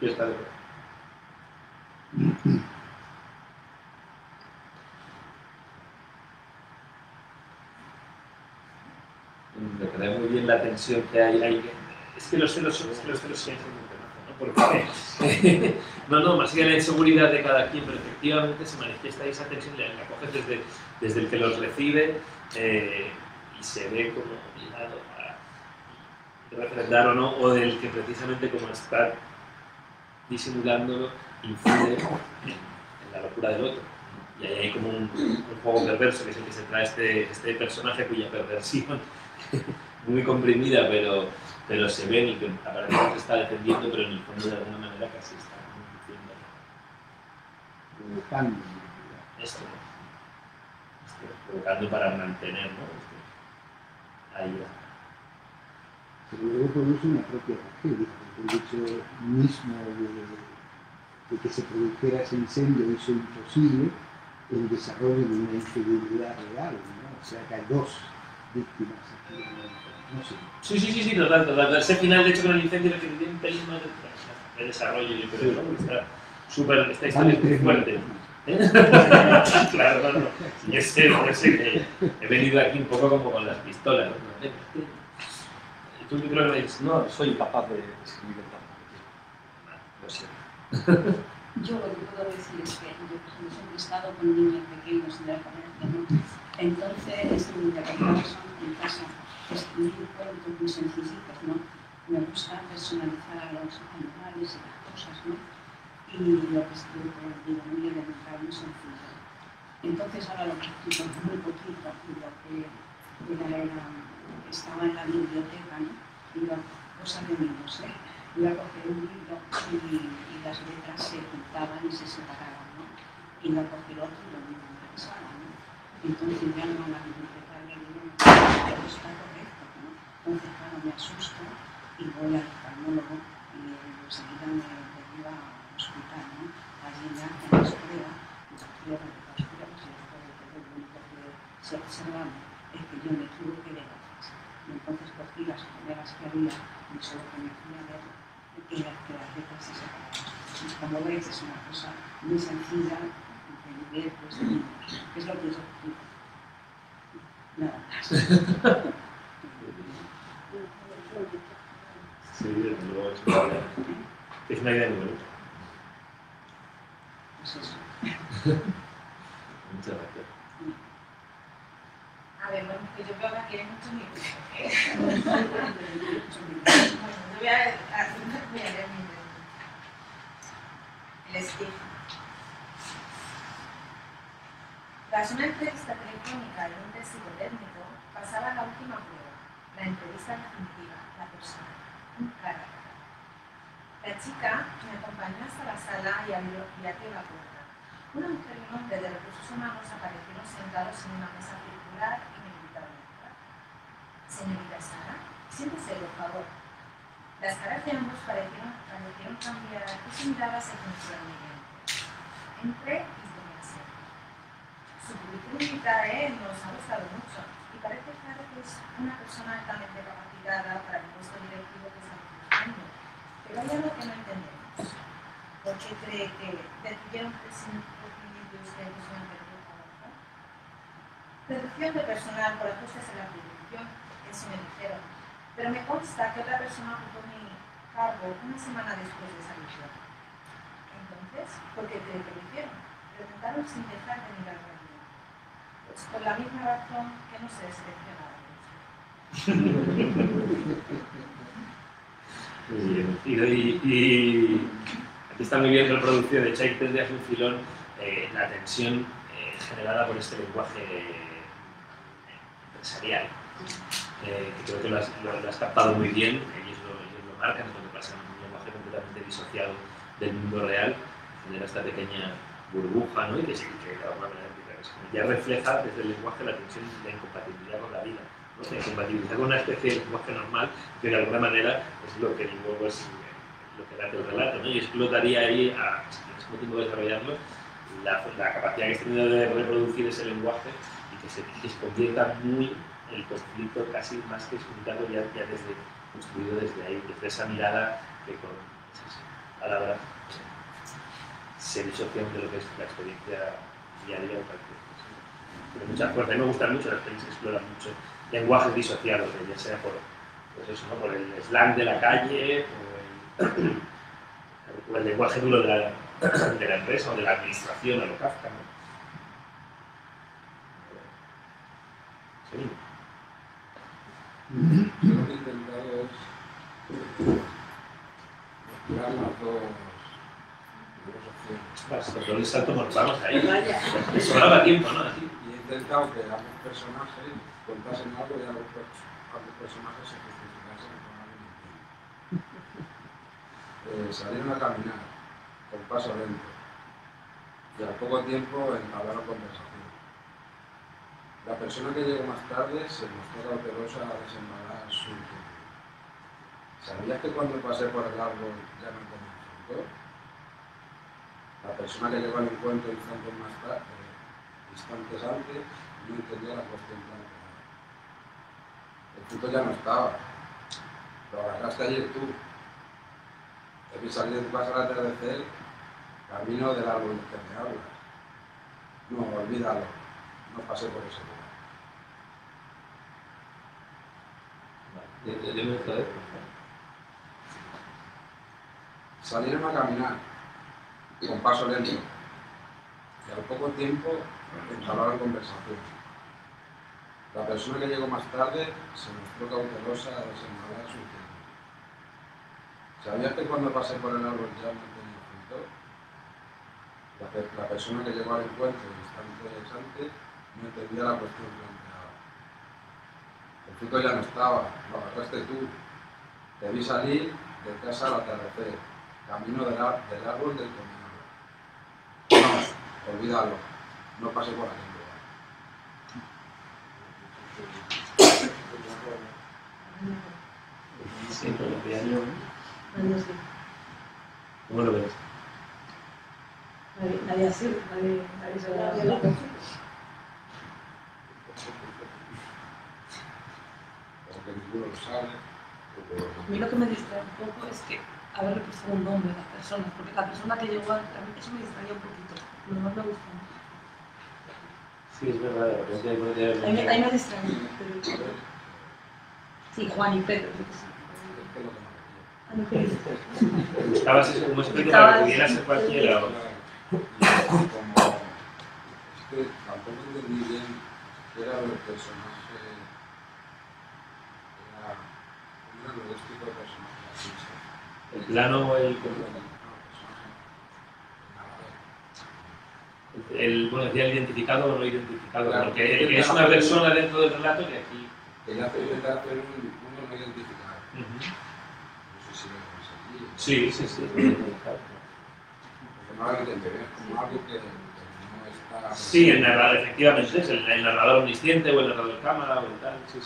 Ya está de acuerdo. recordé muy bien la tensión que hay. Es que los celos siempre son muy temas, ¿no? Porque, no, más allá de la inseguridad de cada quien, pero efectivamente se manifiesta esa tensión, la coges desde el que los recibe y se ve como obligado a refrendar o no, o del que precisamente como está disimulándolo influye en la locura del otro. Y ahí hay como un juego perverso, que es el que se trae este personaje cuya perversión muy comprimida, pero se ve y que aparentemente está defendiendo, pero en el fondo de alguna manera casi está provocando. Esto, provocando para mantener, ¿no? Ahí va. Pero luego produce una propia tragedia, porque el hecho mismo de que se produjera ese incendio hizo imposible el desarrollo de una infidelidad real, ¿no? O sea que hay dos víctimas aquí, no sé. Sí, total. Ese final, de hecho, con el incendio le quedé un pelín más de desarrollo, yo creo, ¿no? Porque está súper, esta historia es muy fuerte. Claro, no. Yo sé que he venido aquí un poco como con las pistolas, ¿no? ¿Tú qué creo que me dices? No, soy incapaz de escribir tanto. Lo sé. Yo lo que puedo decir es que yo, por ejemplo, siempre he estado con niños pequeños de la comunidad, ¿no? Entonces, mi capacidad son en casa escribir cuentos muy sencillitos, ¿no? Me gusta personalizar a los animales y las cosas, ¿no? Y lo que escribo, digo, muy elemental, muy sencillo. Entonces, ahora lo que escribo muy poquito, y lo que estaba en la biblioteca, ¿no? Digo, cosas de niños, ¿eh? Iba a coger un libro y las letras se juntaban y se separaban, ¿no? Iba a coger otro y lo mismo me pasaba, ¿no? Entonces ya no a la bibliotecaria le digo, todo está correcto, ¿no? Entonces, claro, me asusto y voy al oftalmólogo y enseguida me lleva al hospital, ¿no? Allí me hacen las pruebas, las pruebas y lo único que se observaba es que yo me equivoqué de gafas. Y entonces cogí las primeras que había y solo que me hacía ver que las letras se separaban. Como veis, es una cosa muy sencilla de nivel pues, de niños, que es lo que yo explico. Nada más. Sí, desde luego es una idea muy bonita. Pues eso. Muchas gracias. A ver, bueno, que yo veo que aquí hay muchos libros. Yo voy a leer el estigma. Tras una entrevista telefónica y un test psicotérmico, pasaba la última prueba, la entrevista definitiva, la persona, un cara a cara. La chica me acompañó hasta la sala y abrió la puerta. Una mujer y un hombre de recursos humanos aparecieron sentados en una mesa circular y me invitaron a entrar. Señorita Sara, siéntese, por favor. Las caras de ambos parecieron cambiar y su mirada se fruncieron mi mente. Entré y tomé asiento. Su currículum vitae nos ha gustado mucho y parece claro que es una persona altamente capacitada para el puesto directivo que estamos buscando. Pero hay algo que no entendemos. ¿Por qué cree que detuvieron prescindiendo usted de una persona? Reducción de personal por ajustes en la producción, eso me dijeron. Pero me consta que otra persona ocupó mi cargo una semana después de esa visión. Entonces, ¿por qué cree que lo hicieron? Preguntaron sin dejar de mirarme a mí. Pues por la misma razón que no se seleccionaba. Y aquí está muy bien reproducido, de hecho ahí tendrías un filón, la tensión generada por este lenguaje empresarial, que creo que lo has captado muy bien, ellos lo marcan, es lo que pasa en un lenguaje completamente disociado del mundo real, genera esta pequeña burbuja, ¿no? Y que de alguna manera ya refleja desde el lenguaje la tensión y la incompatibilidad con la vida. La incompatibilidad con una especie de lenguaje normal que de alguna manera es lo que luego es lo que da el relato, ¿no? Y explotaría ahí, si no tengo que desarrollarlo, la capacidad que has tenido de reproducir ese lenguaje y que se convierta muy el conflicto casi más que explicado ya desde, construido desde ahí, desde esa mirada que con esas palabras se disocian de lo que es la experiencia diaria o cualquier cosa. Pero muchas cosas, a mí me gustan mucho las pelis que exploran mucho lenguajes disociados, ya sea por, pues eso, ¿no? Por el slang de la calle o el lenguaje duro de la empresa o de la administración a lo Kafka, ¿no? Seguimos. Yo lo que he intentado es mezclar las dos opciones. Vas, con el salto mortal, ahí. Me sobraba tiempo, ¿no? Así. Y he intentado que ambos personajes contasen algo y ambos personajes se justificasen con algo distinto. Salieron a caminar con paso lento y al poco tiempo entablaron conversación. La persona que llegó más tarde se mostró cautelosa a desembalar su inquietud. ¿Sabías que cuando pasé por el árbol ya no tenía fruto? La persona que llegó al encuentro instantes antes no entendía la cuestión planteada. El fruto ya no estaba. Lo agarraste ayer tú. Te vi salir de tu casa al atardecer, camino del árbol que me hablas. No, olvídalo. No pasé por ese lugar. Salieron a caminar con paso lento y al poco tiempo entablaron conversación. La persona que llegó más tarde se mostró cautelosa a desenrolar su inquietud. ¿Sabías que cuando pasé por el árbol ya no tenía fruto? La persona que llegó al encuentro instantes antes no entendía la cuestión planteada. El fruto ya no estaba, lo agarraste tú. Te vi salir de casa al atardecer, camino del árbol del que me hablas. No, olvídalo, no pasé por aquel lugar. Sí, ¿cómo lo ves? Nadie así, nadie se lo da. Porque ninguno lo sabe. A mí lo que me distrae un poco es que haberle puesto un nombre a las personas, porque la persona que llegó a mí eso me distraía un poquito, lo demás me gusta mucho. Sí, es verdad, Ahí me distrae. Sí, Juan y Pedro. Buscabas eso como escrito para que pudiera ser cualquiera. Es que tampoco entendí bien qué era el personaje. Era los dos tipos de personajes. El plano o bueno, decía el identificado o no identificado, claro, porque es una persona dentro del relato que aquí... Ella intenta hacer uno no identificado. No sé si lo conseguí. Sí. Porque no lo entender, como algo que no está... Sí, el narrador, efectivamente, es el narrador omnisciente o el narrador de cámara o el tal, sí.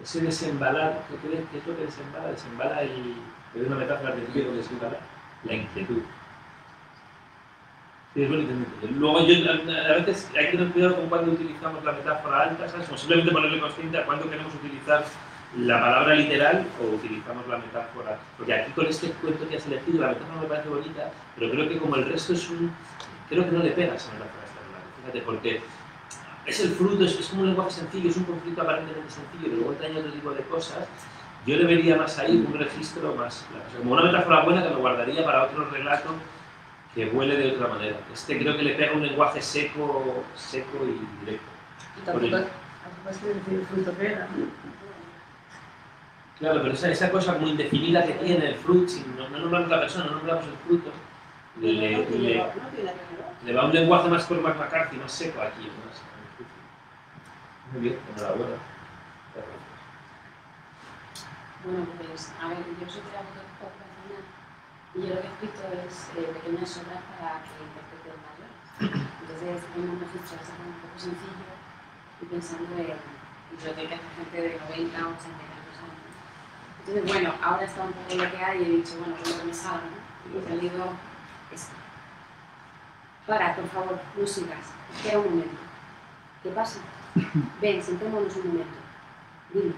Ese desembalar, ¿qué es lo que desembala? Desembala te doy una metáfora al principio de desembala la inquietud. Sí, es bonito. Luego a veces hay que tener cuidado con cuando utilizamos la metáfora alta, ¿sabes? O simplemente ponerle consciente a cuándo queremos utilizar la palabra literal o utilizamos la metáfora. Porque aquí con este cuento que has elegido, la metáfora me parece bonita, pero creo que como el resto creo que no le pega esa metáfora a esta relato. Fíjate, porque es el fruto, es como un lenguaje sencillo, es un conflicto aparentemente sencillo, pero luego trae otro tipo de cosas. Yo le vería más ahí un registro más, o sea, como una metáfora buena que me guardaría para otro relato que huele de otra manera. Creo que le pega un lenguaje seco y directo. Y tampoco es que decir el fruto que era. Claro, pero esa cosa como indefinida que tiene el fruto, si no nombramos la persona, no nombramos el fruto, le va un lenguaje más por McCarthy, más seco aquí. Más. Muy bien, enhorabuena. Bueno, pues a ver, yo soy terapeuta ocupacional y yo lo que he escrito es pequeñas obras para que interpreten mayores. Entonces tengo un registro un poco sencillo y pensando en lo que hace gente de 90 o 80 años. Entonces, bueno, ahora está un poco lo que hay y he dicho, bueno, pues lo que me salga, ¿no? Y he salido esto. Para, por favor, no sigas. Espera un momento. ¿Qué pasa? Ven, sentémonos un momento. Dime.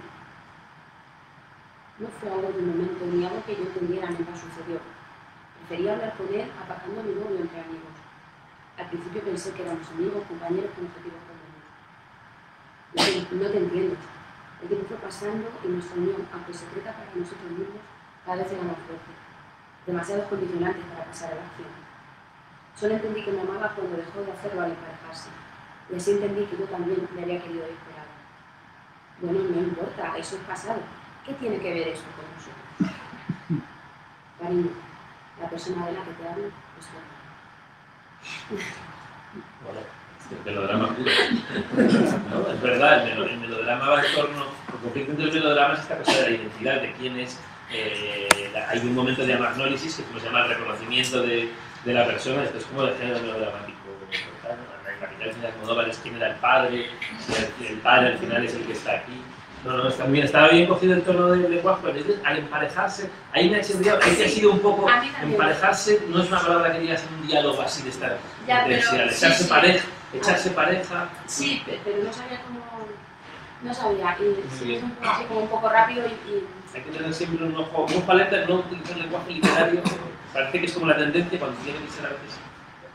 No fue algo de un momento ni algo que yo entendiera mientras sucedió. Prefería hablar con él aparcando a mi novio entre amigos. Al principio pensé que éramos amigos, compañeros con objetivos comunes. No te entiendo. El tiempo fue pasando y nuestra unión, aunque secreta para nosotros mismos, cada vez era más fuerte. Demasiados condicionantes para pasar a la acción. Solo entendí que me amaba cuando dejó de hacerlo al emparejarse. Y así entendí que yo también le había querido ir por algo. Bueno, no importa, eso es pasado. ¿Qué tiene que ver eso con nosotros? Cariño, la persona de la que te hablo es tu amor. Bueno, el melodrama puro. ¿No? Es verdad, el melodrama va en torno, el conflicto entre los melodramas es esta cosa de la identidad, de quién es. Hay un momento de anagnólisis que se llama el reconocimiento de la persona. Esto es como el género melodramático. En la Capital de Almodóvar es quién era el padre, si el padre al final es el que está aquí. No, estaba bien cogido el tono del lenguaje, pero al emparejarse, ahí me ha sido un poco, emparejarse no es una palabra que digas en un diálogo así de estar, echarse pareja. Sí, pero no sabía cómo, no sabía, y es un poco así como un poco rápido y... Hay que tener siempre un ojo alerta, no utilizar el lenguaje literario, parece que es como la tendencia cuando tiene que ser a veces.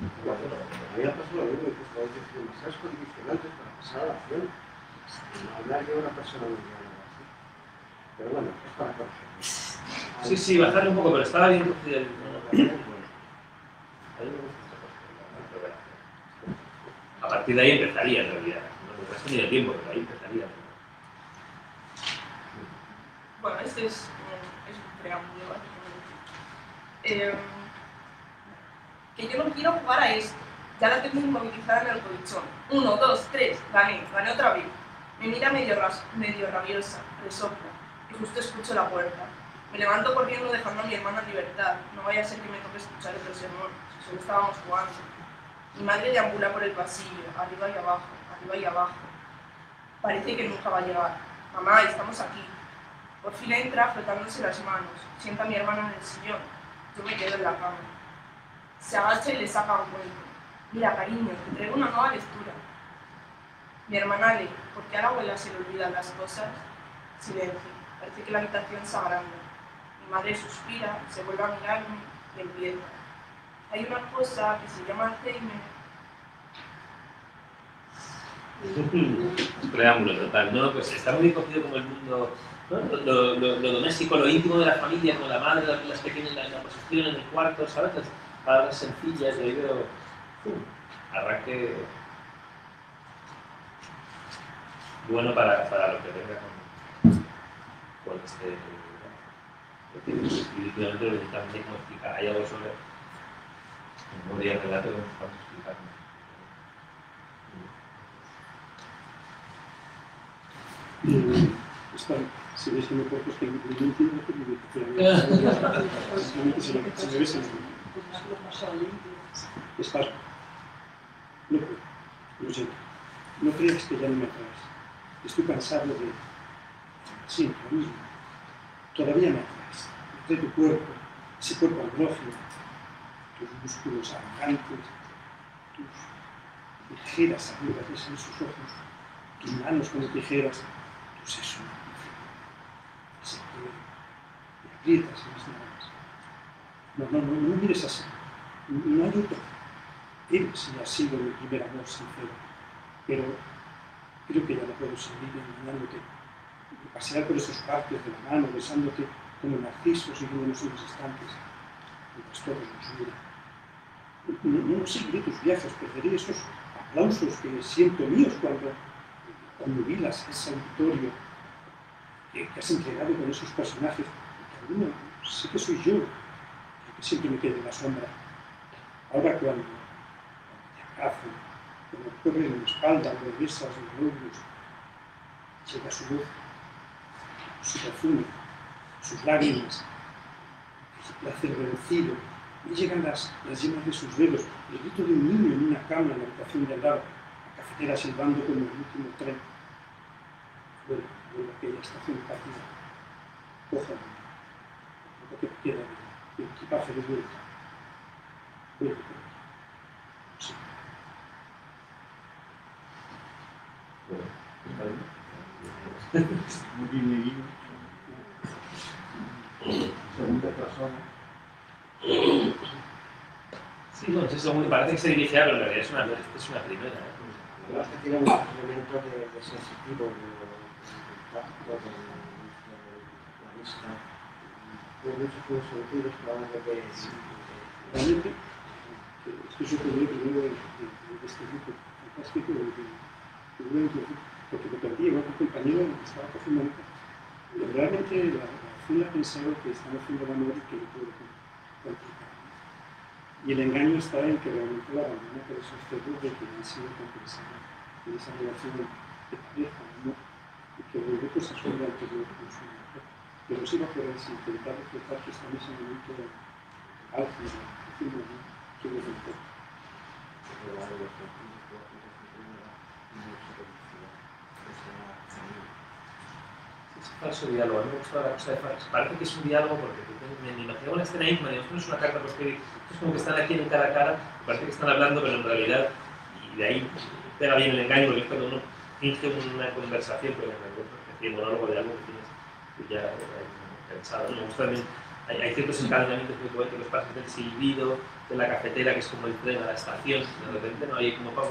A mí me pasó lo mismo, que a veces demasiados condicionantes para pasar a la acción. No hablar de una persona muy grande así. Pero bueno, es para corregir. Sí, bajarle un poco, pero estaba bien cogido el... A partir de ahí empezaría en realidad. No has tenido tiempo, pero ahí empezaría. Bueno, este es un preámbulo, básicamente. Que yo no quiero jugar a esto. Ya la tengo inmovilizada en el colchón. 1, 2, 3, gané otra vez. Me mira medio rabiosa, resopla, y justo escucho la puerta. Me levanto corriendo dejando a mi hermana en libertad. No vaya a ser que me toque escuchar otro sermón, si solo estábamos jugando. Mi madre deambula por el pasillo, arriba y abajo. Parece que nunca va a llegar. Mamá, estamos aquí. Por fin entra frotándose las manos. Sienta a mi hermana en el sillón. Yo me quedo en la cama. Se agacha y le saca un cuento. Mira, cariño, te traigo una nueva lectura. Mi hermana lee, ¿por qué a la abuela se le olvidan las cosas? Silencio. Parece que la habitación se agranda. Mi madre suspira, se vuelve a mirarme y empieza. Hay una cosa que se llama Alzheimer. Preámbulo total, ¿no? Pues está muy cogido como el mundo, ¿no? Lo doméstico, lo íntimo de la familia, con la madre, las pequeñas, la posición en el cuarto, ¿sabes? Las palabras sencillas, de oído, arranque bueno para lo que venga con este. Porque definitivamente lo necesitamos como explicar. Hay algo sobre memoria y relato que necesitamos explicar. Si ves que me corto, es que no entiendo que se me ves en estás. No, lo siento. No creas que ya no me atraes. Estoy cansado de siempre lo mismo. Todavía me atraes. De tu cuerpo, ese cuerpo andrógino, tus músculos arrogantes, tus ligeras arrugas en sus ojos, tus manos como tijeras, tu seso, ese cuello, y aprietas en las nalgas. No mires así. No hay otro. Eres y has sido mi primer amor sincero, pero creo que ya no puedo seguir engañándote, pasear por esos parques de la mano, besándote como narcisos siguiéndonos en los estantes, mientras todos nos miran. No seguiré tus viajes, perderé esos aplausos que siento míos cuando vilas ese auditorio que has entregado con esos personajes, y que alguno sé que soy yo, que siempre me quedo en la sombra. Ahora cuando te abrazo, cuando corre en mi espalda, me besas los labios, llega su voz, su perfume, sus lágrimas, su placer reducido, y llegan las yemas de sus dedos, el grito de un niño en una cama en la habitación de al lado, la cafetera silbando como el último tren. Vuelve a aquella estación partida, coja lo que queda del equipaje de vuelta. Vuelve por aquí. Sí. Muy bien, segunda persona. Sí, bueno, eso parece que se dirige a, pero en realidad es una primera. Tenemos que tiene muchos elementos de sensitivo, del tacto, de la vista, de muchos sentidos que van a ver realmente estoy sorprendido primero de este grupo fantástico porque me perdí en otro compañero que estaba cogiendo notas. Realmente la acción ha pensado que están haciendo el amor y que no puede complicar. Y el engaño está en que realmente la abandona por esos cerros de que han sido compensados en esa relación de pareja, ¿no? Y que luego pues a su vida anterior con su mujer. Pero sí va a poder intentar reflejar que está en ese momento de álgebra, diciendo que es el todo. Es falso diálogo, a mí me gusta la cosa de falso. Parece que es un diálogo porque me imagino una escena íntima, no es una carta porque es como que están aquí en cara a cara, parece que están hablando, pero en realidad, y de ahí pega bien el engaño, porque es cuando uno finge una conversación, pero en realidad es un monólogo de algo que tienes ya pensado. Me gusta también, hay ciertos encadenamientos muy poéticos, para el silbido de la cafetera, que es como el tren a la estación, de repente no hay como pa,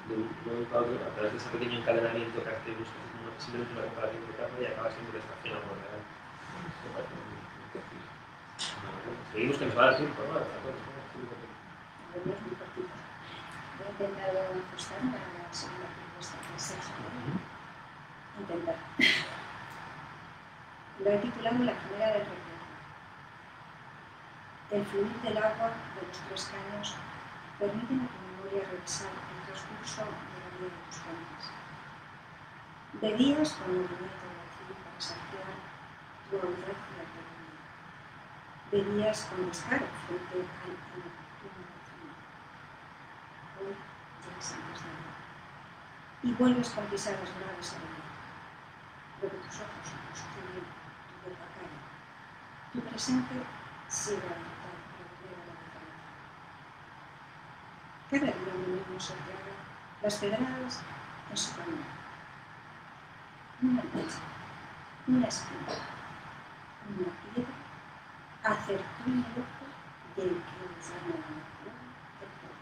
de un para otro, a través de ese pequeño encadenamiento que hace simplemente una comparación de carne y acaba siempre la estación a real. Seguimos que nos va a dar tiempo, ¿no? Voy a intentar ajustarme a la segunda propuesta que es esa. Intentar. Lo he titulado La quimera del recuerdo. El fluir del agua de los 3 caños permite a tu memoria revisar el transcurso de la vida de tus gentes. Bebías cuando tenía todo vacío para saciar tu audacia perdida. Bebías con descaro frente al inoportuno vecino. Hoy llegas antes de nada. Y vuelves con pisadas graves a venir. Lo que tus ojos construyen, tu boca calla. Tu presente sigue a tratar de volver a la diferencia. Cada día lo mismo sorteará las pedradas en su camino. Una mancha, una esquina, una piedra, acertó en el ojo del que les llama la nación del todo.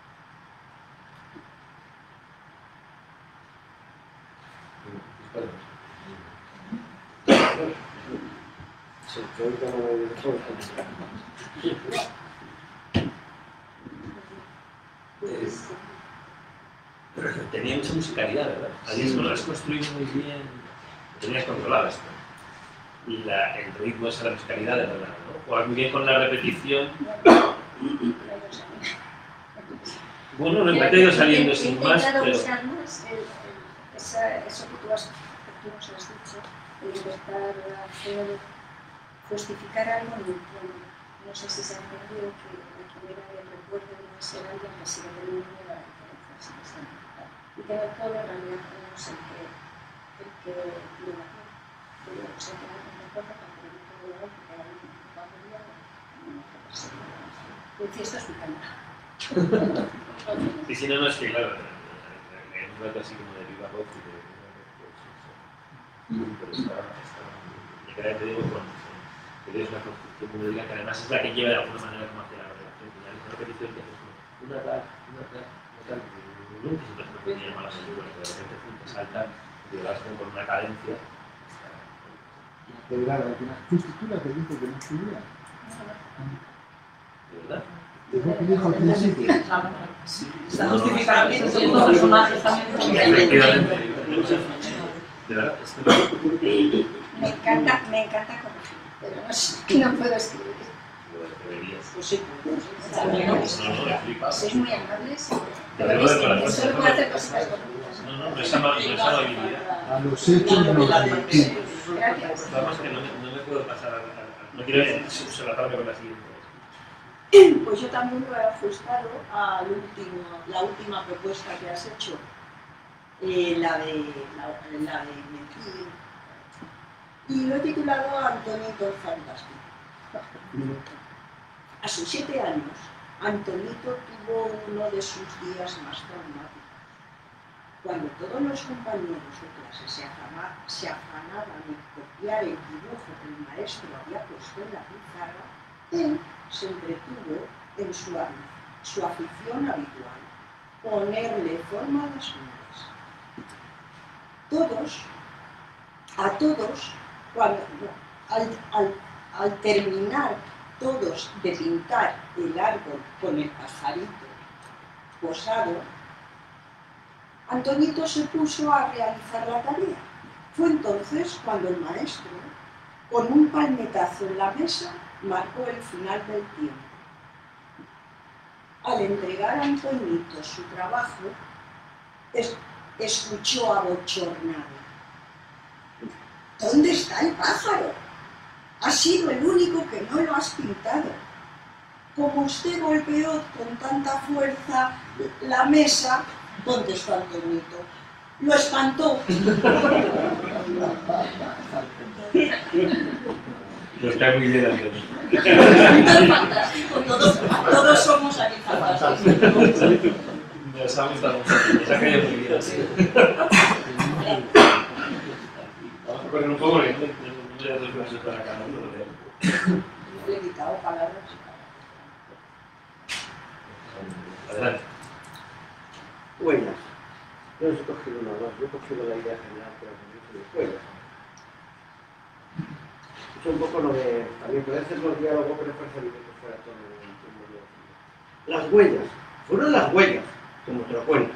Tenía mucha musicalidad, ¿verdad? Allí lo has construido muy bien, lo tenías controlado esto. Y el ritmo es la musicalidad de verdad, ¿no? Juegas muy bien con la repetición. Bueno, me ha ido saliendo sin más, pero... buscar más eso que tú nos has dicho, el intentar hacer, justificar algo en el plano. No sé si se ha entendido que la quimera del recuerdo no es ser alguien que sigue teniendo la diferencia sin estar. Y que el todo en realidad tenemos el que lo hace. Pero se queda con el cuerpo para que no todo lo haga, porque hay un familia no me persigue. Decía, esto es mi cama. Sí, no, es que claro, un rato así como de viva voz y de pero me queda, te digo, que es una construcción muy melódica que además es la que lleva de alguna manera como hacia la relación, que ya es una repetición que haces como una tal, nunca siempre se puede llamar a seguro, que de repente te saltan y te vas con una cadencia. ¿Fuiste tú la que dijo que no estudiaba? ¿De verdad? ¿Es lo que dijo al principio? Está justificado que los personajes también. Efectivamente. De verdad, Me encanta corregir, pero no puedo escribir. Pues sí. Sois muy amables. Pero solo puedo hacer cositas bonitas. No es amabilidad. A los hechos nos remitimos. Gracias. Vamos que no me puedo pasar no quiero solaparme con la siguiente. Pues yo también lo he ajustado a la última propuesta que has hecho, la de Mercurio. Y lo he titulado Antonito el Fantástico. A sus 7 años, Antonito tuvo uno de sus días más traumáticos. Cuando todos los compañeros de clase se afanaban en copiar el dibujo que el maestro había puesto en la pizarra, él se entretuvo en su afición habitual, ponerle forma a las nubes. todos, al terminar todos de pintar el árbol con el pajarito posado, Antoñito se puso a realizar la tarea. Fue entonces cuando el maestro, con un palmetazo en la mesa, marcó el final del tiempo. Al entregar a Antoñito su trabajo, escuchó abochornado: ¿dónde está el pájaro? Ha sido el único que no lo has pintado. Como usted golpeó con tanta fuerza la mesa, contestó Antoñito, lo espantó. Lo está muy bien, Dios. Es fantástico, todos somos aquí fantásticos. Nos ha gustado mucho, nos ha caído muy bien. Vamos a correr un poco, porque no le doy clases para acá, ¿no? Le he quitado palabras. Adelante. Huellas. Yo no he cogido una más, yo he cogido la idea general, pero con huellas. Es un poco lo de, también puede ser los diálogos, pero parece que fuera todo el Las huellas, fueron las huellas, como te lo cuento.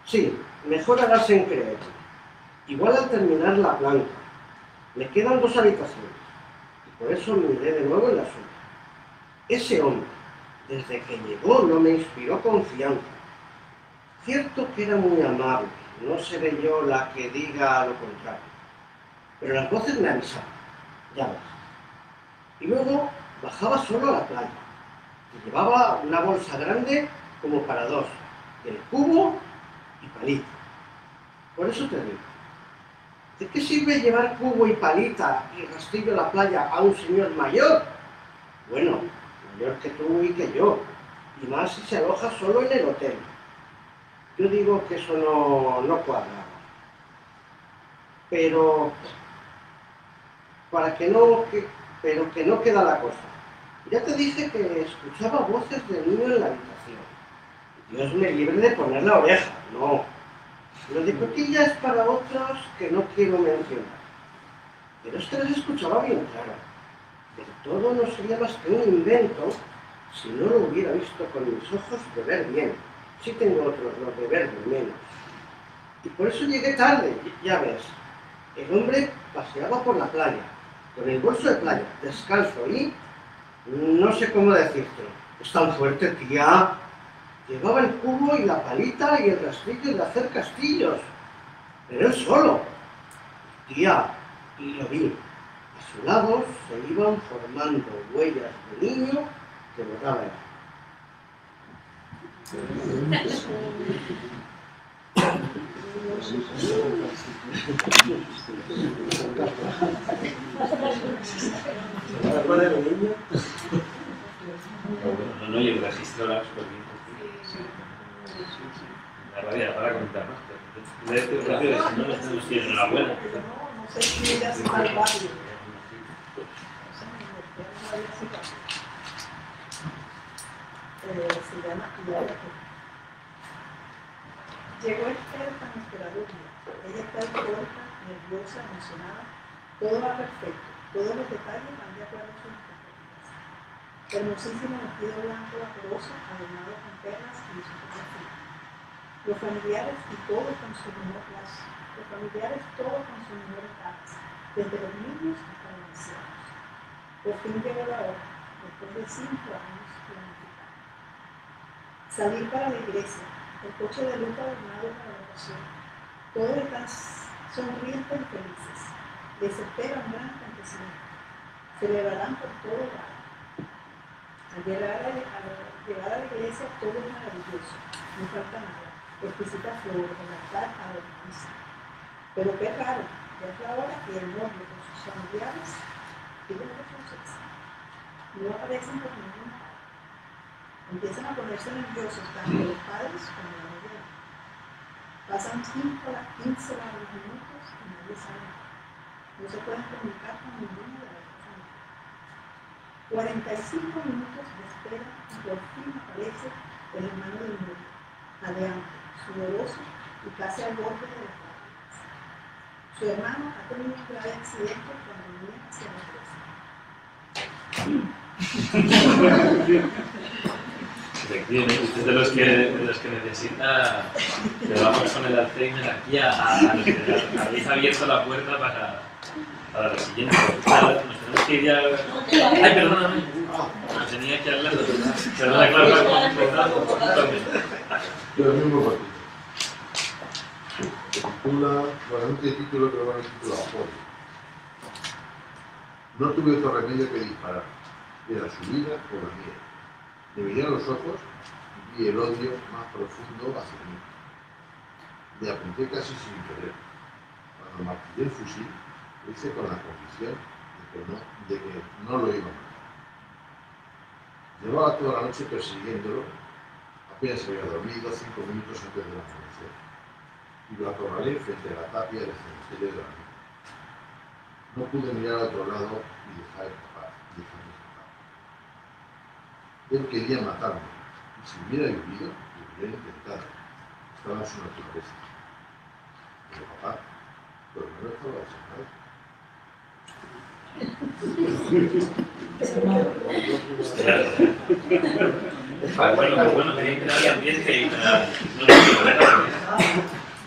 Sí, mejor harás en creer. Igual al terminar la planta, me quedan 2 habitaciones, y por eso me iré de nuevo en la suya. Ese hombre, desde que llegó, no me inspiró confianza. Cierto que era muy amable, no seré yo la que diga lo contrario, pero las voces me avisaban, ya ves. Y luego bajaba solo a la playa, y llevaba una bolsa grande como para 2, del cubo y palita. Por eso te digo, ¿de qué sirve llevar cubo y palita y rastrillo a la playa a un señor mayor? Bueno, mayor que tú y que yo, y más si se aloja solo en el hotel. Yo digo que eso no cuadra. Pero que no queda la cosa. Ya te dije que escuchaba voces de niño en la habitación. Dios me libre de poner la oreja, no. Lo de cotilla es para otros que no quiero mencionar. Pero es que les escuchaba bien claro. Pero todo no sería más que un invento si no lo hubiera visto con mis ojos de ver bien. Sí tengo otros, los de ver menos. Y por eso llegué tarde, ya ves. El hombre paseaba por la playa, con el bolso de playa, descalzo y... no sé cómo decirte. Es tan fuerte, tía. Llevaba el cubo y la palita y el rastrillo de hacer castillos. Pero él solo. Tía, y lo vi. A su lado se iban formando huellas de niño que borraba él. ¿Se acuerda de niño? No, yo registro la súper bien. La rabia para contar más. De este rápido, si no, no tienen enhorabuena. No sé si ella se va al barrio. Se llama Yara. Llegó el tan esperado día. Ella está corta, nerviosa, emocionada. Todo va perfecto. Todos los detalles van de acuerdo a sus expectativas. Hermosísimo vestido blanco vaporoso, adornado con perlas y su fotografía. Los familiares todos con sus mejores caras, desde los niños hasta los ancianos. Por fin llegó la hora, después de 5 años planificados. Salir para la iglesia, el coche de luz adornado para la ocasión. Todos están sonrientes y felices. Les espera un gran acontecimiento. Celebrarán por todo lado. Al llegar a la iglesia todo es maravilloso, no falta nada. Exquisita flor, el altar adornadísimo. Pero qué raro, ya es la hora y el novio con sus familiares piden reflexiones. No aparecen por ninguna parte. Empiezan a ponerse nerviosos tanto los padres como la novia. Pasan 15 largos minutos y nadie sabe nada. No se pueden comunicar con ninguna de las personas. 45 minutos de espera y por fin aparece el hermano del novio, jadeante, sudoroso y casi al borde de las lágrimas. Su hermano ha tenido un grave accidente cuando venía hacia la iglesia. Efectivamente, usted es de los que necesita que vamos con el Alzheimer aquí habéis abierto la puerta para la siguiente. Nos tenemos que ir ya. Ay, perdóname. Nos tenía que hablar. Perdona, claro. Yo lo mismo para ti. Titula, bueno, no tiene título, pero bueno, el título apoyo. No tuve otro remedio que disparar. Era su vida o la mía. Le miré a los ojos y vi el odio más profundo hacia mí. Le apunté casi sin querer. Cuando martillé el fusil, lo hice con la convicción de que no lo iba a matar. Llevaba toda la noche persiguiéndolo. Apenas se había dormido 5 minutos antes del amanecer. Y lo acorralé frente a la tapia del cementerio de la noche. No pude mirar al otro lado y dejarme escapar. Él quería matarme, y si hubiera vivido, lo hubiera intentado. Estaba en su naturaleza. Pero papá, pero no dejaba de ser nada. Bueno, quería crear el ambiente y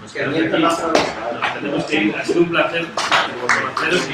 nos quedamos aquí. Nos tenemos que ir. Ha sido un placer conoceros y